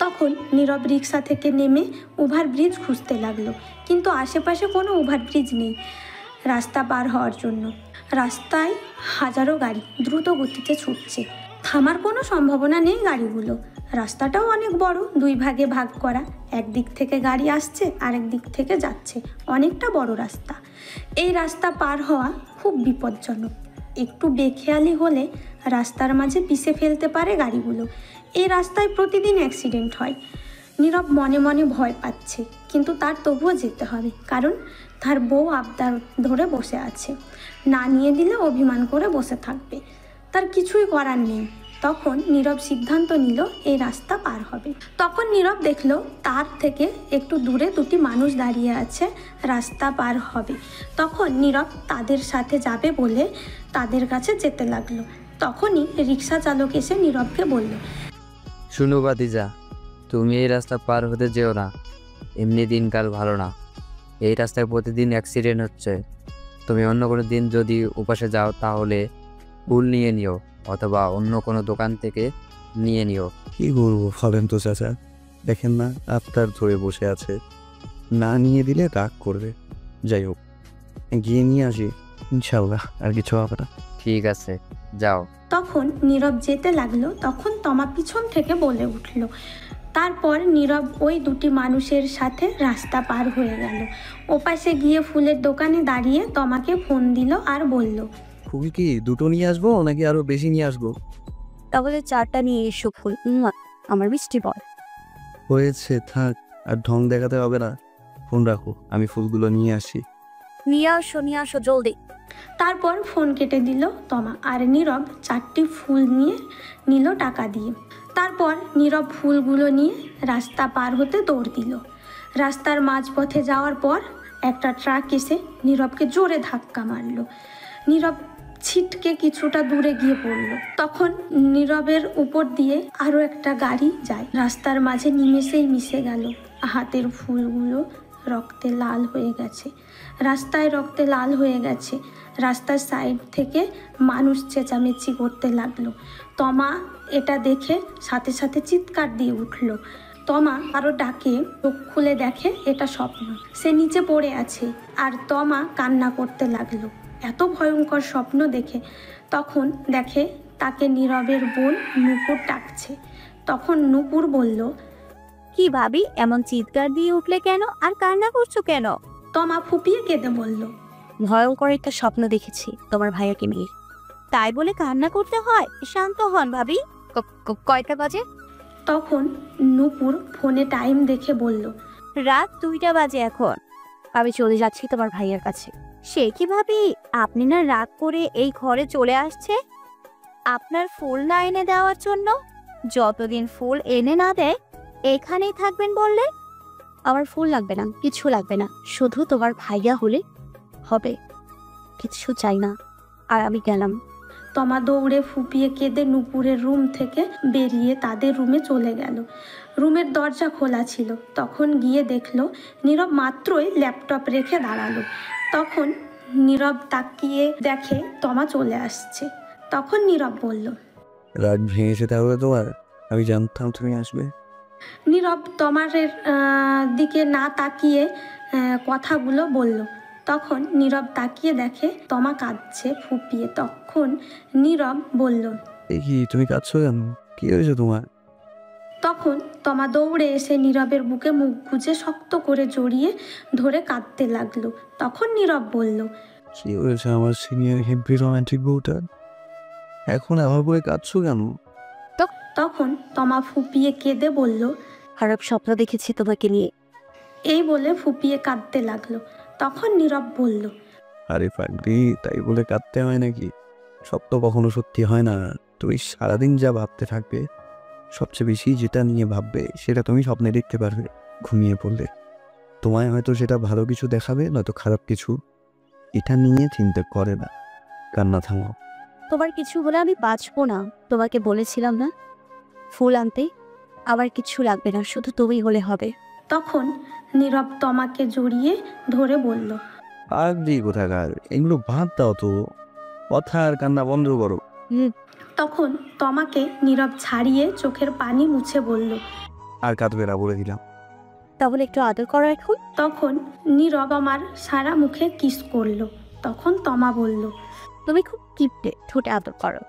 তখন নীরব রিক্সা থেকে নেমে ওভারব্রিজ খুঁজতে লাগলো, কিন্তু আশেপাশে কোনো ওভারব্রিজ নেই রাস্তা পার হওয়ার জন্য। রাস্তায় হাজারো গাড়ি দ্রুত গতিতে ছুটছে, থামার কোনো সম্ভাবনা নেই গাড়িগুলো। রাস্তাটাও অনেক বড়, 2 ভাগে ভাগ করা, একদিক থেকে গাড়ি আসছে আরেক দিক থেকে যাচ্ছে, অনেকটা বড় রাস্তা। এই রাস্তা পার হওয়া খুব বিপজ্জনক, একটু বেখেয়ালি হলে রাস্তার মাঝে পিষে ফেলতে পারে গাড়িগুলো। এই রাস্তায় প্রতিদিন অ্যাক্সিডেন্ট হয়। নীরব মনে মনে ভয় পাচ্ছে, কিন্তু তার তবুও যেতে হবে, কারণ তার বউ আবদার ধরে বসে আছে। না নিয়ে দিলে অভিমান করে বসে থাকবে, তার কিছুই করার নেই। তখন নীরব সিদ্ধান্ত নিল এই রাস্তা পার হবে। তখন নীরব দেখলো তার থেকে একটু দূরে দুটি মানুষ দাঁড়িয়ে আছে, রাস্তা পার হবে। তখন নীরব তাদের সাথে যাবে বলে তাদের কাছে যেতে লাগলো। তখনই রিক্সা চালক এসে নীরবকে বলল, শুনো ভাতিজা, তুমি এই রাস্তা পার হতে যেও না, এমনি দিনকাল ভালো না। এই রাস্তায় প্রতিদিন অ্যাক্সিডেন্ট হচ্ছে। তুমি অন্য কোনো দিন যদি উপাসে যাও তাহলে ফুল নিয়ে নিও, অথবা অন্য কোনো দোকান থেকে নিয়ে নিও। কি করবো ফলেন তো চাচা, দেখেন না আফতার ধরে বসে আছে, না নিয়ে দিলে রাগ করবে। যাই হোক, গিয়ে নিয়ে আসি, ইনশাল্লাহ আর কিছু হবে না। ঠিক আছে, যাও। তখন নীরব যেতে লাগলো। তখন তমা পিছন থেকে বলে উঠল। তারপর নীরব ওই দুটি মানুষের সাথে রাস্তা পার হয়ে গেল। ওপাশে গিয়ে ফুলের দোকানে দাঁড়িয়ে তমাকে ফোন দিল আর বলল, ফুল কি দুটো নিয়ে আসবো নাকি আরো বেশি নিয়ে আসবো? তাহলে 4টা নিয়ে এসো ফুল। আমার মিষ্টি বল। হয়েছে, থাক, আর ঢং দেখাতে হবে না। ফোন রাখো, আমি ফুলগুলো নিয়ে আসি। নিয়ে আসো জলদি। তারপর ফোন কেটে দিল তমা, আর নীরব 4টি ফুল নিয়ে নিল টাকা দিয়ে। তারপর নীরব ফুলগুলো নিয়ে রাস্তা পার হতে দৌড় দিল। রাস্তার মাঝপথে যাওয়ার পর একটা ট্রাক এসে নীরবকে জোরে ধাক্কা মারল। নীরব ছিটকে কিছুটা দূরে গিয়ে পড়ল। তখন নীরবের উপর দিয়ে আরও একটা গাড়ি যায়। রাস্তার মাঝে নিমেষেই মিশে গেল। হাতের ফুলগুলো রক্তে লাল হয়ে গেছে, রাস্তায় রক্তে লাল হয়ে গেছে। রাস্তার সাইড থেকে মানুষ চেঁচামেচি করতে লাগলো। তমা এটা দেখে সাথে সাথে চিৎকার দিয়ে উঠল। তমা আরও ডাকে, চোখ খুলে দেখে এটা স্বপ্ন। সে নিচে পড়ে আছে আর তমা কান্না করতে লাগলো এত ভয়ঙ্কর স্বপ্ন দেখে। তখন দেখে তাকে নীরবের বোন নূপুর ডাকছে। তখন নূপুর বলল, কি ভাবি, এমন চিৎকার দিয়ে উঠলে কেন আর কান্না করছো কেন? তমা ফুপিয়ে কেঁদে বলল, ভয়ঙ্কর একটা স্বপ্ন দেখেছি তোমার ভাইয়াকে নিয়ে। তাই বলে কান্না করতে হয়? শান্ত হন ভাবি। কয়টা বাজে? তখন নূপুর ফোনে টাইম দেখে বলল, রাত 2টা বাজে এখন। আমি চলে যাচ্ছি তোমার ভাইয়ার কাছে। সে কি ভাবি, আপনি না রাগ করে এই ঘরে চলে আসছে আপনার ফুল না এনে দেওয়ার জন্য? যতদিন ফুল এনে না দেয় এখানেই থাকবেন বললে? আমার ফুল লাগবে না, কিছু লাগবে না, শুধু তোমার ভাইয়া হলে হবে, কিছু চাই না। আর আমি গেলাম। তমা দৌড়ে ফুপিয়ে কেঁদে নূপুরের রুম থেকে বেরিয়ে তাদের রুমে চলে গেল। রুমের দরজা খোলা ছিল। তখন গিয়ে দেখলো নীরব মাত্রই ল্যাপটপ রেখে দাঁড়ালো। তখন নীরব তাকিয়ে দেখে তমা চলে আসছে। তখন নীরব বলল, রাগ ভেঙেছে তাহলে তোমার? আমি জানতাম তুমি আসবে। নীরব তমারের দিকে না তাকিয়ে কথাগুলো বলল। তখন নীরব তাকিয়ে দেখে তমা কাঁদছে ফুপিয়ে। তখন নীরব বলল, এই কি, তুমি কাঁদছো কেন? কি হয়েছে তোমার? তখন তমা দৌড়ে এসে নীরবের বুকে মুখ গুজে শক্ত করে জড়িয়ে ধরে কাঁদতে লাগলো। তখন নীরব বলল, কি হয়েছে আমার সিনিয়র হেভি রোমান্টিক বউটা? এখন আমার বলে কাঁদছো কেন? তখন তমা ফুপিয়ে কেঁদে বলল, খারাপ স্বপ্ন দেখেছি তোমাকে নিয়ে। এই বলে ফুপিয়ে কাঁদতে লাগলো। তখন নীরব বলল, আরে পাগলি, তাই বলে কাঁদতে হয় নাকি? স্বপ্ন কখনো সত্যি হয় না। তুমি সারাদিন যা ভাবতে থাকবে, সবচেয়ে বেশি যেটা নিয়ে ভাববে সেটা তুমি স্বপ্নে দেখতে পারবে ঘুমিয়ে পড়লে। তোমায় হয়তো সেটা ভালো কিছু দেখাবে, নয়তো খারাপ কিছু। এটা নিয়ে চিন্তা করে না, কান্না থামাও। তোমার কিছু হলে আমি বাঁচবো না, তোমাকে বলেছিলাম না ফুল আনতে। আমার কিছু লাগবে না, শুধু তুমি হলে হবে। তখন নীরব তমাকে জড়িয়ে ধরে বলল, পাগলি কোথাকার, এগুলো বাদ দাও তো, কথা আর কান্না বন্ধ করো। তখন তমাকে নীরব ছাড়িয়ে চোখের পানি মুছে বলল, আর কাঁদবে না বলে দিলাম। তাহলে একটু আদর করো এখন। তখন নীরব আমার সারা মুখে কিস করলো। তখন তমা বলল, তুমি খুব কিপটে, ঠোঁটে আদর করো।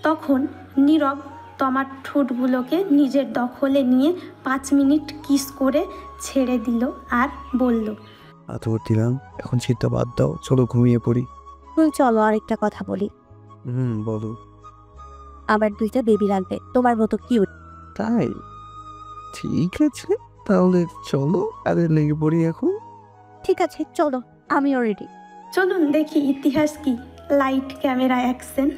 তখন নীরব তমার ঠোঁটগুলোকে নিজের দখলে নিয়ে 5 মিনিট কিস করে ছেড়ে দিল আর বলল, আদর দিলাম, এখন চিন্তা বাদ দাও, চলো ঘুমিয়ে পড়ি। চলো আরেকটা কথা বলি। বলো। আবার 2টা বেবি লাগবে তোমার মতো কিউট। তাই? ঠিক আছে, তাহলে চলো আরে লেগে পড়ি এখন। ঠিক আছে চলো, আমিও রেডি। চলুন দেখি ইতিহাস কি। Light, camera, action.